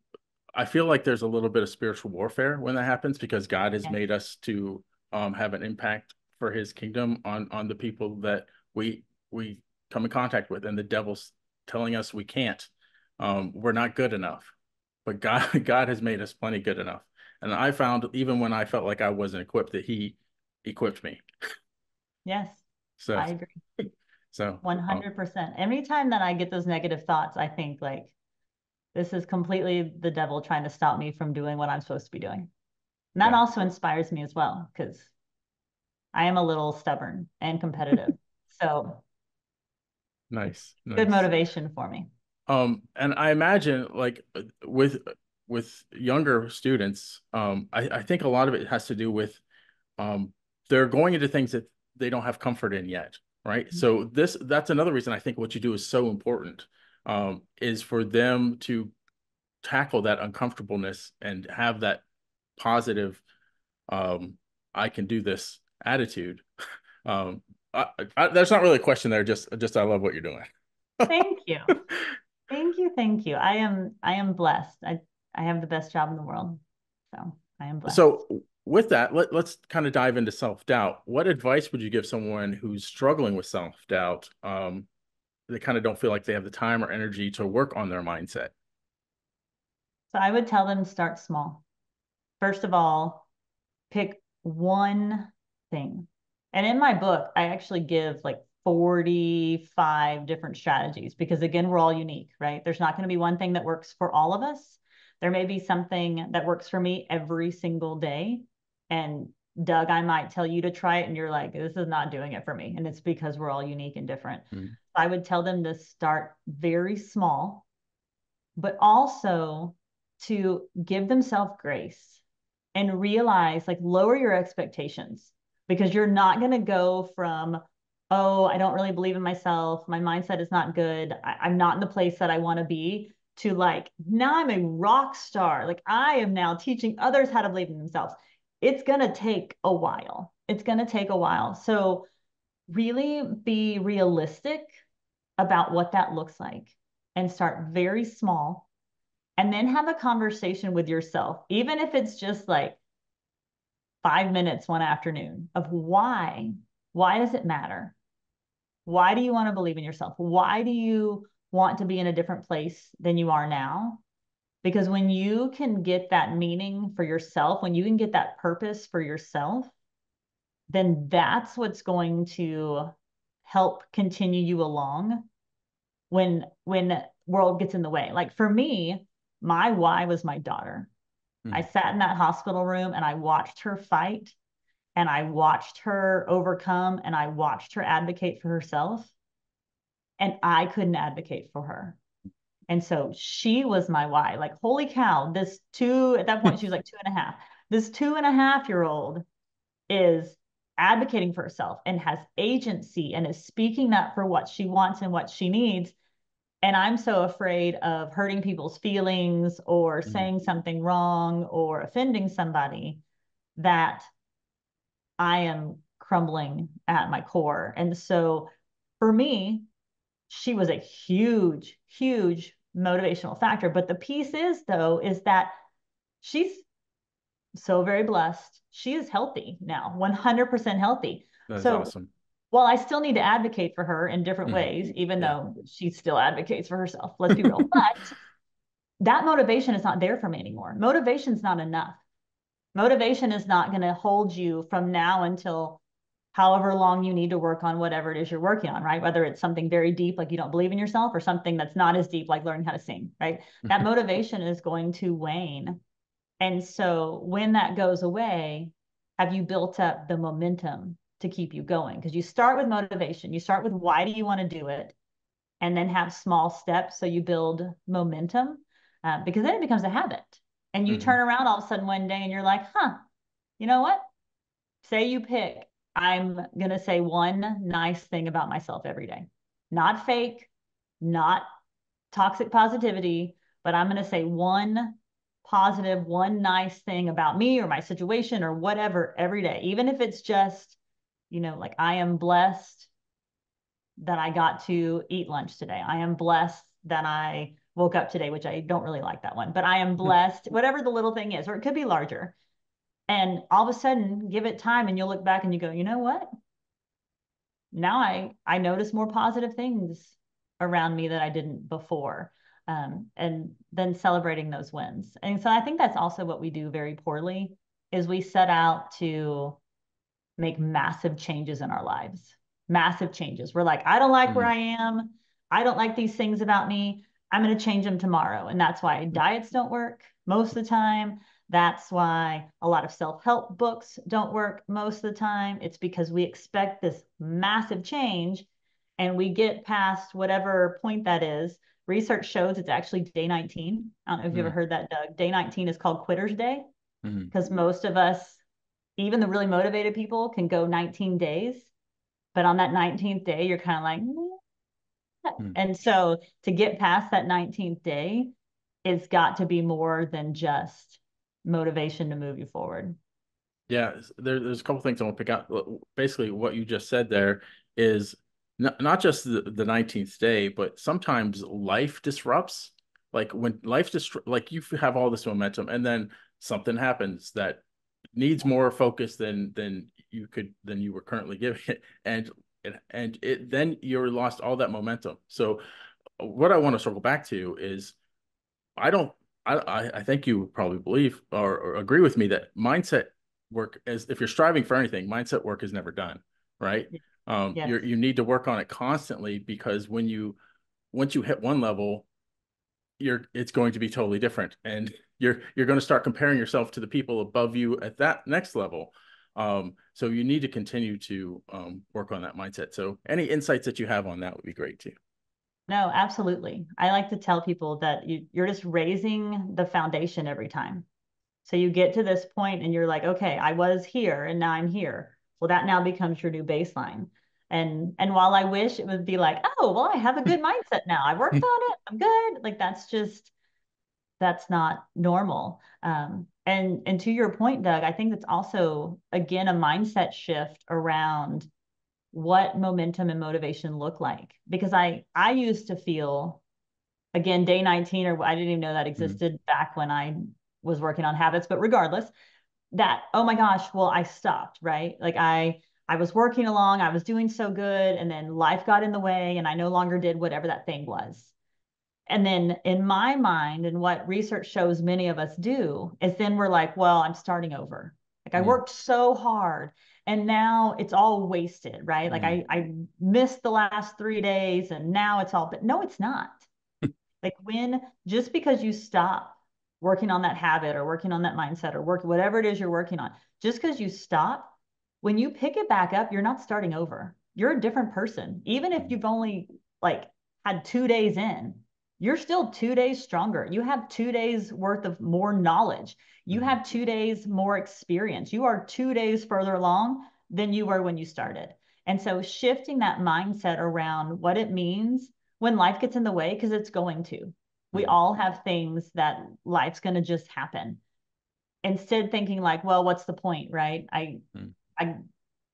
I feel like there's a little bit of spiritual warfare when that happens because God has Yes. made us to have an impact for his kingdom on the people that we come in contact with, and the devil's telling us we can't. We're not good enough. But God God has made us plenty good enough. And I found even when I felt like I wasn't equipped that he equipped me. Yes, So I agree. so 100%. Every time that I get those negative thoughts, I think like this is completely the devil trying to stop me from doing what I'm supposed to be doing. And that yeah. also inspires me as well because I am a little stubborn and competitive. So it's Nice, good nice. motivation for me. And I imagine like with younger students, I think a lot of it has to do with um they're going into things that they don't have comfort in yet, right? So that's another reason I think what you do is so important, is for them to tackle that uncomfortableness and have that positive I can do this attitude. Um there's not really a question there, just I love what you're doing. Thank you. Thank you. Thank you. I am blessed. I have the best job in the world. So I am blessed. So with that, let's kind of dive into self-doubt. What advice would you give someone who's struggling with self-doubt? They kind of don't feel like they have the time or energy to work on their mindset. So I would tell them to start small. First of all, pick one thing. And in my book, I actually give like 45 different strategies because, again, we're all unique, right? There's not going to be one thing that works for all of us. There may be something that works for me every single day. And Doug, I might tell you to try it, and you're like, this is not doing it for me. And it's because we're all unique and different. Mm. I would tell them to start very small, but also to give themselves grace and realize like lower your expectations because you're not going to go from, oh, I don't really believe in myself, my mindset is not good, I'm not in the place that I want to be, to like now I'm a rock star, like I am now teaching others how to believe in themselves. It's going to take a while. It's going to take a while. So really be realistic about what that looks like and start very small and then have a conversation with yourself, even if it's just like 5 minutes one afternoon of why. Why does it matter? Why do you want to believe in yourself? Why do you want to be in a different place than you are now? Because when you can get that meaning for yourself, when you can get that purpose for yourself, then that's what's going to help continue you along when world gets in the way. Like for me, my why was my daughter. I Mm, sat in that hospital room and I watched her fight and I watched her overcome and I watched her advocate for herself, and I couldn't advocate for her. And so she was my why. Like, holy cow, this two, at that point, she was like 2.5. This 2.5 year old is advocating for herself and has agency and is speaking up for what she wants and what she needs. And I'm so afraid of hurting people's feelings or mm, saying something wrong or offending somebody that I am crumbling at my core. And so for me, she was a huge, huge motivational factor. But the piece is, though, is that she's so very blessed. She is healthy now, 100% healthy. that is So awesome. while I still need to advocate for her in different Mm, ways, even yeah. though she still advocates for herself, let's be real. But that motivation is not there for me anymore. Motivation's not enough. Motivation is not going to hold you from now until however long you need to work on whatever it is you're working on, right? Whether it's something very deep, like you don't believe in yourself, or something that's not as deep, like learning how to sing, right? That motivation is going to wane. And so when that goes away, have you built up the momentum to keep you going? Because you start with motivation, you start with why do you want to do it? And then have small steps so you build momentum, because then it becomes a habit. And you Hmm. turn around all of a sudden one day and you're like, huh, you know what? Say you pick, I'm going to say one nice thing about myself every day. Not fake, not toxic positivity, but I'm going to say one positive, one nice thing about me or my situation or whatever every day. Even if it's just, like I am blessed that I got to eat lunch today. I am blessed that I woke up today, which I don't really like that one, but I am blessed, whatever the little thing is, or it could be larger. And all of a sudden, give it time and you'll look back and you go, you know what? Now I notice more positive things around me that I didn't before. And then celebrating those wins. And so I think that's also what we do very poorly is we set out to make massive changes in our lives. Massive changes. We're like, I don't like where Hmm. I am. I don't like these things about me. I'm going to change them tomorrow. And that's why diets don't work most of the time. That's why a lot of self help books don't work most of the time. It's because we expect this massive change and we get past whatever point that is. Research shows it's actually day 19. I don't know if you've ever Hmm. heard that, Doug. Day 19 is called Quitter's Day Hmm. because most of us, even the really motivated people, can go 19 days. But on that 19th day, you're kind of like, Hmm. and so to get past that 19th day, it's got to be more than just motivation to move you forward. Yeah, there's a couple things I want to pick out. Basically, what you just said there is not just the 19th day, but sometimes life disrupts. Like when like you have all this momentum, and then something happens that needs more focus than you were currently giving it, and it then you're lost all that momentum. So, what I want to circle back to is I don't. I think you probably believe or agree with me that mindset work, as if you're striving for anything, mindset work is never done, right? Yes. You need to work on it constantly because once you hit one level, it's going to be totally different, and you're going to start comparing yourself to the people above you at that next level. So you need to continue to work on that mindset. So any insights that you have on that would be great too. No, absolutely. I like to tell people that you're just raising the foundation every time. So you get to this point and you're like, okay, I was here and now I'm here. Well, that now becomes your new baseline. And while I wish it would be like, oh, well, I have a good mindset now. I worked on it. I'm good. Like that's not normal. And to your point, Doug, I think it's also again a mindset shift around what momentum and motivation look like. Because I used to feel again day 19, or I didn't even know that Mhm. existed back when I was working on habits, but regardless, that oh my gosh, well, I stopped, right? Like I was working along, I was doing so good, and then life got in the way and I no longer did whatever that thing was. And then in my mind, and what research shows many of us do, is then we're like, well, I'm starting over. Like I Mhm. worked so hard And now it's all wasted, right? Like Mm, I missed the last 3 days and now it's all, but no, it's not. Like when, just because you stop working on that habit or working on that mindset or work, whatever it is you're working on, just because you stop, when you pick it back up, you're not starting over. You're a different person. Even if mm, you've only like had 2 days in, you're still 2 days stronger. You have 2 days worth of more knowledge. You mm, have 2 days more experience. You are 2 days further along than you were when you started. And so shifting that mindset around what it means when life gets in the way, because it's going to. We mm, all have things that life's going to just happen. Instead, thinking like, well, what's the point, right? mm, I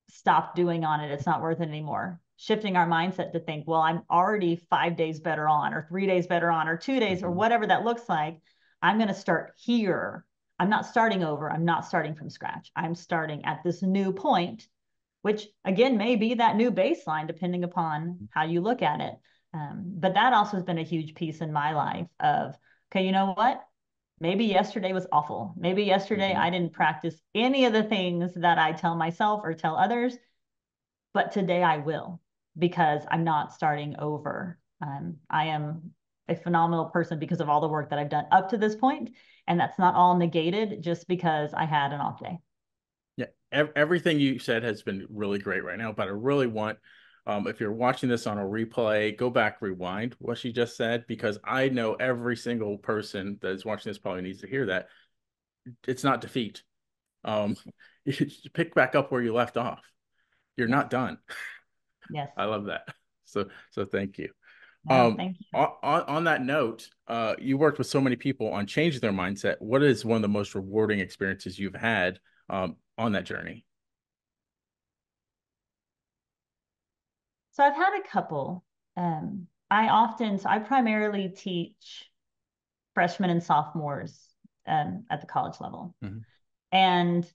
stopped doing on it. It's not worth it anymore. Shifting our mindset to think, well, I'm already 5 days better on, or 3 days better on, or 2 days, or mhm, whatever that looks like. I'm going to start here. I'm not starting over. I'm not starting from scratch. I'm starting at this new point, which again may be that new baseline depending upon how you look at it. But that also has been a huge piece in my life of, okay, you know what? Maybe yesterday was awful. Maybe yesterday mhm. I didn't practice any of the things that I tell myself or tell others, but today I will because I'm not starting over. I am a phenomenal person because of all the work that I've done up to this point, and that's not all negated just because I had an off day. Yeah, everything you said has been really great right now, but I really want, if you're watching this on a replay, go back, rewind what she just said, because I know every single person that is watching this probably needs to hear that. It's not defeat. Um, you should pick back up where you left off. You're Yes, not done. yes. I love that. So thank you. No, thank you. On that note, you worked with so many people on changing their mindset. What is one of the most rewarding experiences you've had on that journey? So I've had a couple. So I primarily teach freshmen and sophomores at the college level. Mhm. And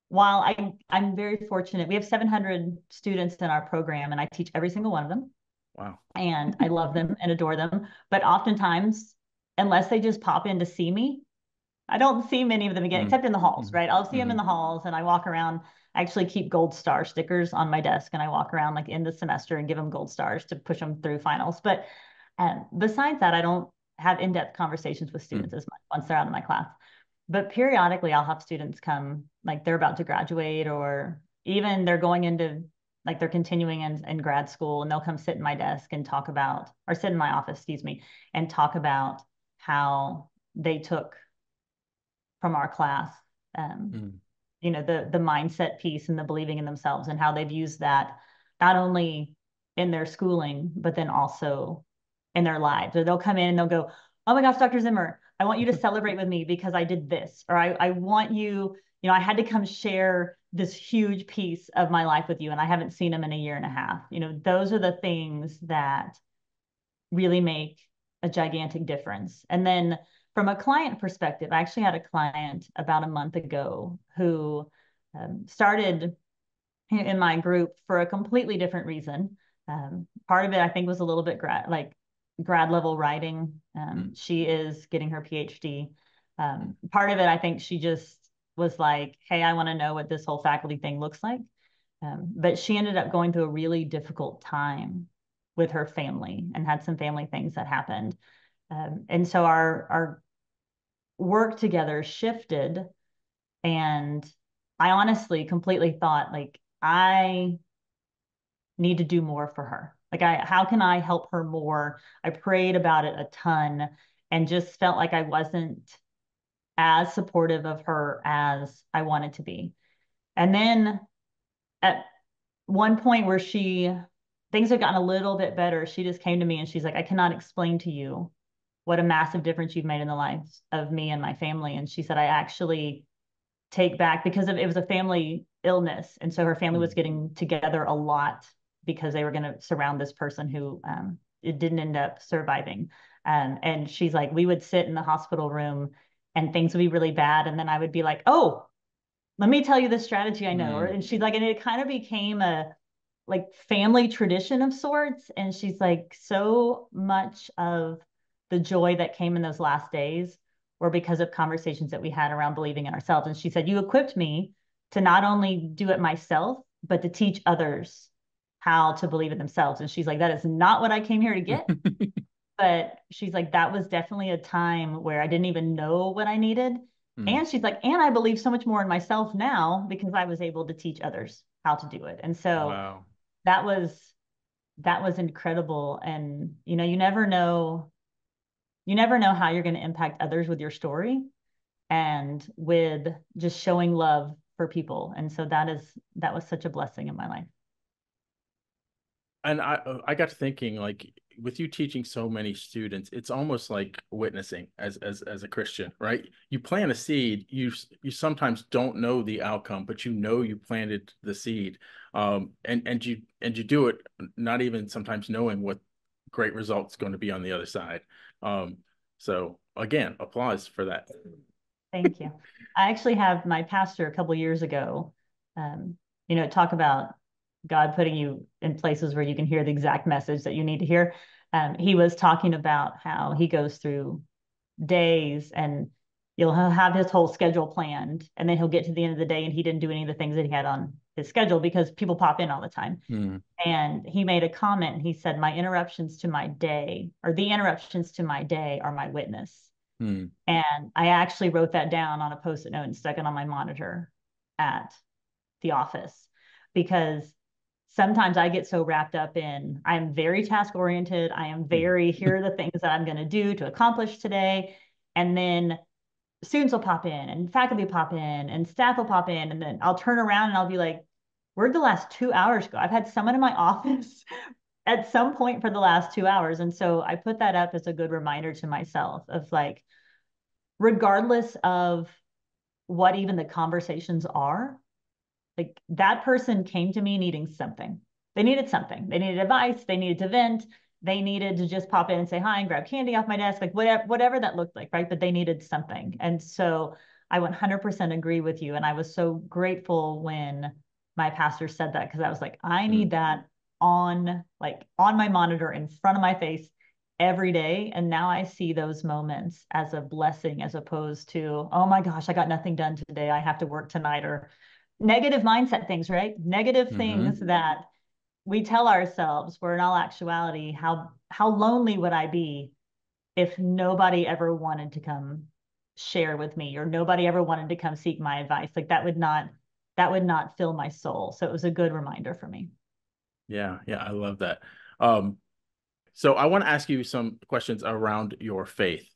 while I'm very fortunate, we have 700 students in our program, and I teach every single one of them. Wow. And I love them and adore them. But oftentimes, unless they just pop in to see me, I don't see many of them again, Mm, except in the halls, mm, right? I'll see them in mhm, the halls and I walk around. I actually keep gold star stickers on my desk and I walk around like in the semester and give them gold stars to push them through finals. But besides that, I don't have in-depth conversations with mm, students as much once they're out of my class. But periodically I'll have students come, like they're about to graduate or even they're going into like they're continuing in grad school and they'll come sit in my desk and talk about, or sit in my office, excuse me, and talk about how they took from our class, um, mm, the mindset piece and the believing in themselves and how they've used that not only in their schooling, but then also in their lives. Or they'll come in and they'll go, oh my gosh, Dr. Zimmer, I want you to celebrate with me because I did this. Or I want you, I had to come share this huge piece of my life with you and I haven't seen them in a year and a half. Those are the things that really make a gigantic difference. And then from a client perspective, I actually had a client about a month ago who started in my group for a completely different reason. Part of it, I think, was a little bit grad level writing. mm, She is getting her PhD. Part of it, I think, she just was like, "Hey, I want to know what this whole faculty thing looks like." But she ended up going through a really difficult time with her family and had some family things that happened. And so our work together shifted. And I honestly completely thought, like, I need to do more for her. Like, how can I help her more? I prayed about it a ton and just felt like I wasn't as supportive of her as I wanted to be. And then at one point where things had gotten a little bit better, she just came to me and she's like, I cannot explain to you what a massive difference you've made in the lives of me and my family. And she said, I actually take back because it was a family illness. And so her family was mm, getting together a lot because they were going to surround this person who it didn't end up surviving. And she's like, we would sit in the hospital room and things would be really bad. And then I would be like, oh, let me tell you the strategy I know. mm, And she's like, and it kind of became a like family tradition of sorts. And she's like, so much of the joy that came in those last days were because of conversations that we had around believing in ourselves. And she said, you equipped me to not only do it myself, but to teach others how to believe in themselves. And she's like, that is not what I came here to get. But she's like, that was definitely a time where I didn't even know what I needed. Mm, And she's like, and I believe so much more in myself now because I was able to teach others how to do it. And so wow. that was that was incredible. And you never know how you're going to impact others with your story and with just showing love for people. And so that was such a blessing in my life. And I got to thinking, like, with you teaching so many students, it's almost like witnessing as a Christian, right? You plant a seed, you sometimes don't know the outcome, but you know you planted the seed. And you do it not even sometimes knowing what great results going to be on the other side. Um, so again, applause for that. Thank you. I actually have my pastor a couple years ago, um, talk about God putting you in places where you can hear the exact message that you need to hear. He was talking about how he goes through days and he'll have his whole schedule planned, and then he'll get to the end of the day and he didn't do any of the things that he had on his schedule because people pop in all the time. Mm, And he made a comment and he said, my interruptions to my day, or the interruptions to my day, are my witness. mm, And I actually wrote that down on a post-it note and stuck it on my monitor at the office because sometimes I get so wrapped up in I'm very task oriented. I am mm, very, here are the things that I'm going to do to accomplish today. And then students will pop in and faculty pop in and staff will pop in. And then I'll turn around and I'll be like, where'd the last 2 hours go? I've had someone in my office at some point for the last 2 hours. And so I put that up as a good reminder to myself of like, regardless of what even the conversations are, like that person came to me needing something. They needed something. They needed advice. They needed to vent. They needed to just pop in and say hi and grab candy off my desk, like whatever that looked like, right? But they needed something. And so I 100% agree with you. And I was so grateful when my pastor said that because I was like, I mm. need that on my monitor in front of my face every day. And now I see those moments as a blessing as opposed to, oh my gosh, I got nothing done today. I have to work tonight, or negative mindset things, right? Negative Mm-hmm. things that we tell ourselves, where in all actuality, how lonely would I be if nobody ever wanted to come share with me, or nobody ever wanted to come seek my advice? Like that would not fill my soul. So it was a good reminder for me. Yeah, yeah, I love that. Um, so I want to ask you some questions around your faith.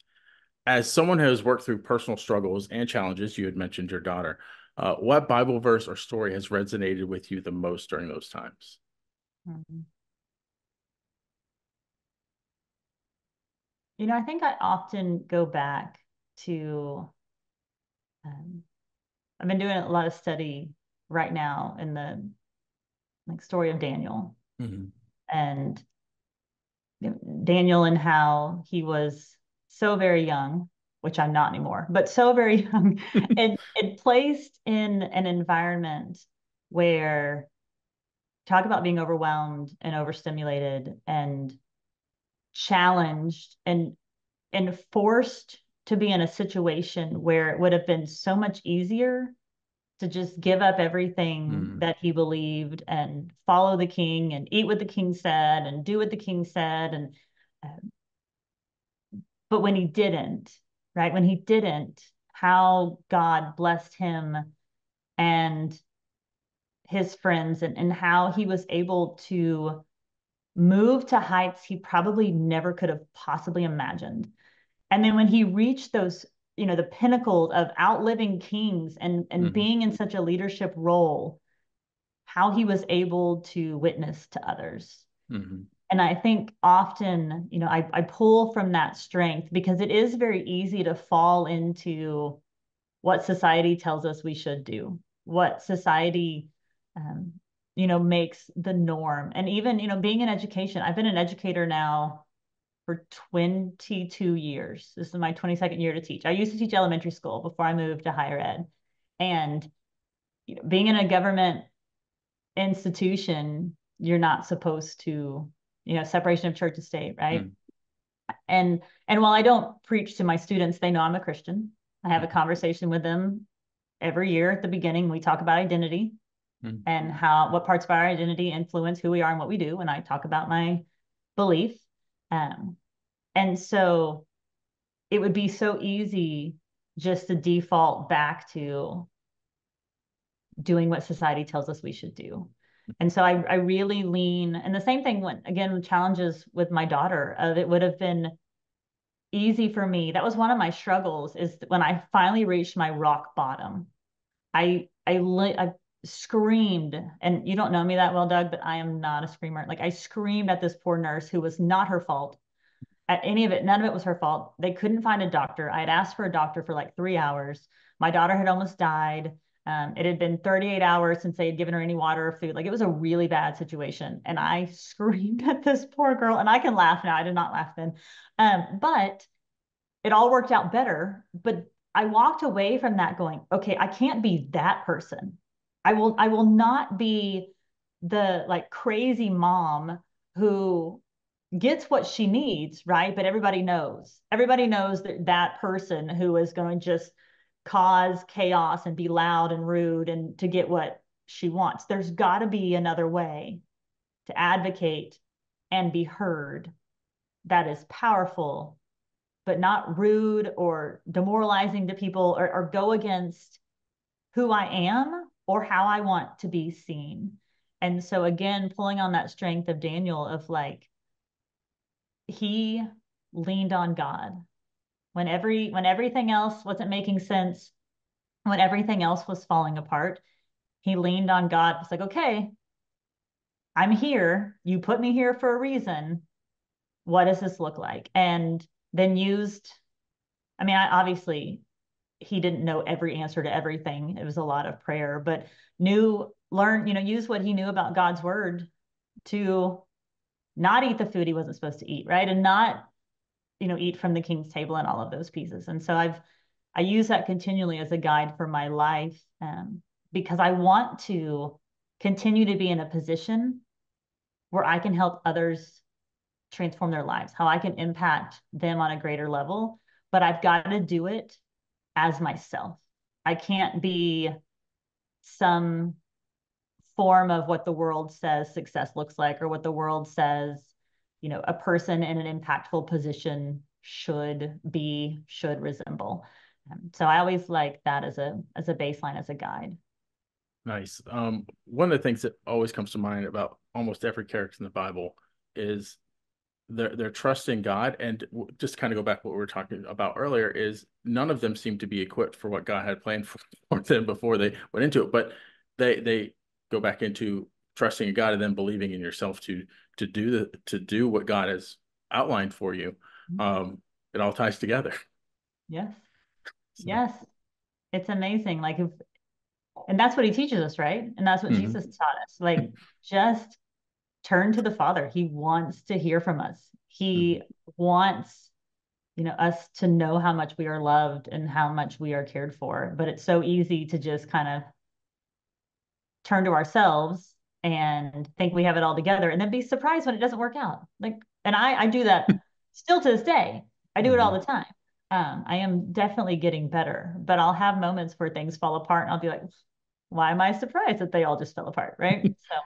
As someone who has worked through personal struggles and challenges, you had mentioned your daughter. What Bible verse or story has resonated with you the most during those times? Mhm. I think I often go back to, um, I've been doing a lot of study right now in the like story of Daniel, Hmm. and Daniel and how he was so very young, which I'm not anymore, but so very young, and placed in an environment where, talk about being overwhelmed and overstimulated and challenged and forced to be in a situation where it would have been so much easier to just give up everything Mm, that he believed and follow the king and eat what the king said and do what the king said. And but when he didn't, right? When he didn't, how God blessed him and his friends, and how he was able to move to heights he probably never could have possibly imagined. And then when he reached those, the pinnacle of outliving kings and hmm. being in such a leadership role, how he was able to witness to others. Hmm. And I think often, I pull from that strength because it is very easy to fall into what society tells us we should do, what society, um, makes the norm. And even, being in education, I've been an educator now for 22 years. This is my 22nd year to teach. I used to teach elementary school before I moved to higher ed. And being in a government institution, you're not supposed to, separation of church and state, right? Mm, And while I don't preach to my students, they know I'm a Christian. I have a conversation with them every year at the beginning, we talk about identity Mm. and what parts of our identity influence who we are and what we do. And I talk about my belief. Um, and so it would be so easy just to default back to doing what society tells us we should do. And so I really lean, and the same thing when, again, challenges with my daughter, of it would have been easy for me. That was one of my struggles, is when I finally reached my rock bottom. I screamed, and you don't know me that well, Doug, but I am not a screamer. Like, I screamed at this poor nurse who was not her fault at any of it. None of it was her fault. They couldn't find a doctor. I had asked for a doctor for like 3 hours. My daughter had almost died. It had been 38 hours since they had given her any water or food. Like, it was a really bad situation. And I screamed at this poor girl. And I can laugh now. I did not laugh then. But it all worked out better. But I walked away from that going, okay, I can't be that person. I will not be the like crazy mom who gets what she needs, right? But everybody knows that that person who is going to just cause chaos and be loud and rude and to get what she wants. There's got to be another way to advocate and be heard that is powerful, but not rude or demoralizing to people, or go against who I am or how I want to be seen. And so, again, pulling on that strength of Daniel, of like, he leaned on God when everything else wasn't making sense, when everything else was falling apart. He leaned on God. It's like, okay, I'm here. You put me here for a reason. What does this look like? And then used, I mean, obviously he didn't know every answer to everything. It was a lot of prayer, but use what he knew about God's word to not eat the food he wasn't supposed to eat, right? And not, eat from the king's table and all of those pieces. And so I use that continually as a guide for my life, because I want to continue to be in a position where I can help others transform their lives, how I can impact them on a greater level. But I've got to do it as myself. I can't be some form of what the world says success looks like, or what the world says, a person in an impactful position should resemble. So I always like that as a baseline, as a guide. Nice. One of the things that always comes to mind about almost every character in the Bible is their trust in God. And just kind of go back to what we were talking about earlier, is none of them seemed to be equipped for what God had planned for them before they went into it. But they go back into trusting in God and then believing in yourself to do what God has outlined for you. It all ties together. Yes. So, Yes. It's amazing. Like, and that's what he teaches us, right? And that's what Jesus mhm. taught us. Like, just turn to the Father. He wants to hear from us. Mhm. He wants, us to know how much we are loved and how much we are cared for. But it's so easy to just kind of turn to ourselves and think we have it all together, and then be surprised when it doesn't work out. Like, and I do that still to this day. I do it all Mhm. the time. I am definitely getting better, but I'll have moments where things fall apart and I'll be like, why am I surprised that they all just fell apart? Right. So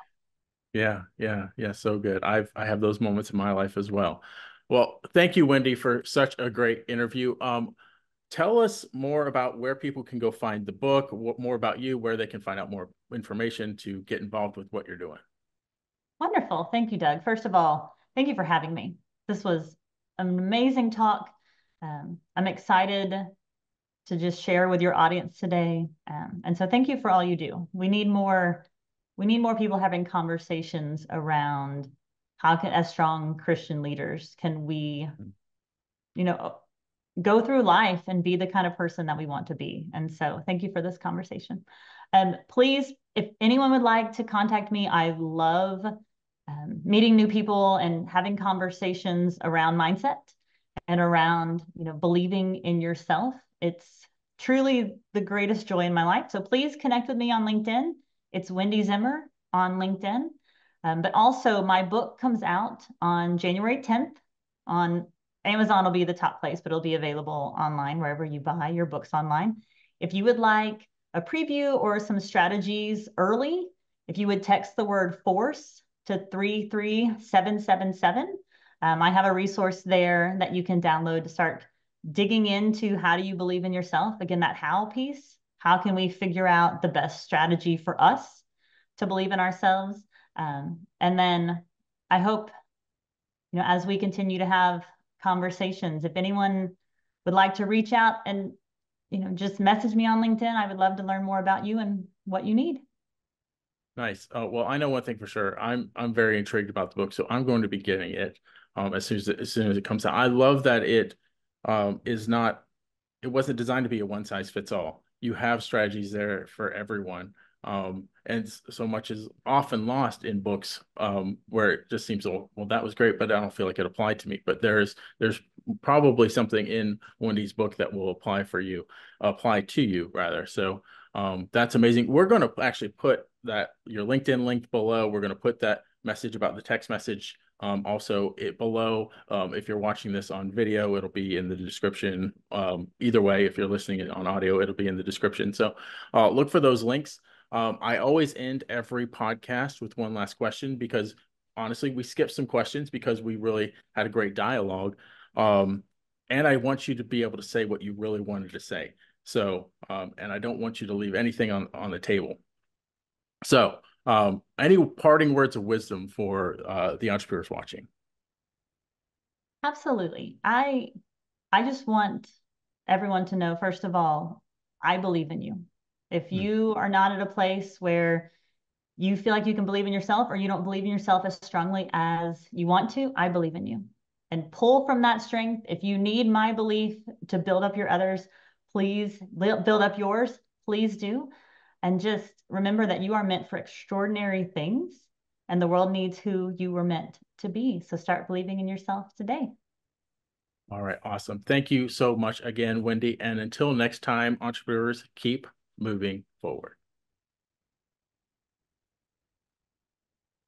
Yeah, yeah, yeah. So good. I have those moments in my life as well. Well, thank you, Wendy, for such a great interview. Tell us more about where people can go find the book, what more about you, where they can find out more information to get involved with what you're doing. wonderful. Thank you, Doug. First of all, thank you for having me. This was an amazing talk. I'm excited to just share with your audience today. And so thank you for all you do. We need more people having conversations around how can, as strong Christian leaders, can we, you know, go through life and be the kind of person that we want to be. And so thank you for this conversation. Please, if anyone would like to contact me, I love meeting new people and having conversations around mindset and around, believing in yourself. It's truly the greatest joy in my life. So please connect with me on LinkedIn. It's Wendi Zimmer on LinkedIn. But also, my book comes out on January 10th. On Amazon will be the top place, but it'll be available online wherever you buy your books online. If you would like a preview or some strategies early, if you would text the word force to 33777, I have a resource there that you can download to start digging into how do you believe in yourself? Again, that how piece. How can we figure out the best strategy for us to believe in ourselves? And then I hope, as we continue to have conversations, if anyone would like to reach out and, just message me on LinkedIn, I would love to learn more about you and what you need. Nice. Well, I know one thing for sure. I'm very intrigued about the book, so I'm going to be getting it as soon as it comes out. I love that it is not it wasn't designed to be a one size fits all. You have strategies there for everyone. And so much is often lost in books where it just seems, oh, well, that was great, but I don't feel like it applied to me. But there's probably something in Wendy's book that will apply to you rather. So that's amazing. We're going to actually put that your LinkedIn link below. We're going to put that message about the text message also below. If you're watching this on video, it'll be in the description. Either way, if you're listening on audio, it'll be in the description. So look for those links. I always end every podcast with one last question because honestly, we skipped some questions because we really had a great dialogue. And I want you to be able to say what you really wanted to say. So, and I don't want you to leave anything on the table. So, any parting words of wisdom for the entrepreneurs watching? Absolutely. I just want everyone to know, first of all, I believe in you. If Hmm. you are not at a place where you feel like you can believe in yourself or you don't believe in yourself as strongly as you want to, I believe in you. And pull from that strength. If you need my belief to build up your others, please build up yours. Please do. And just remember that you are meant for extraordinary things and the world needs who you were meant to be. So start believing in yourself today. All right, awesome. Thank you so much again, Wendi. And until next time, entrepreneurs, keep moving forward.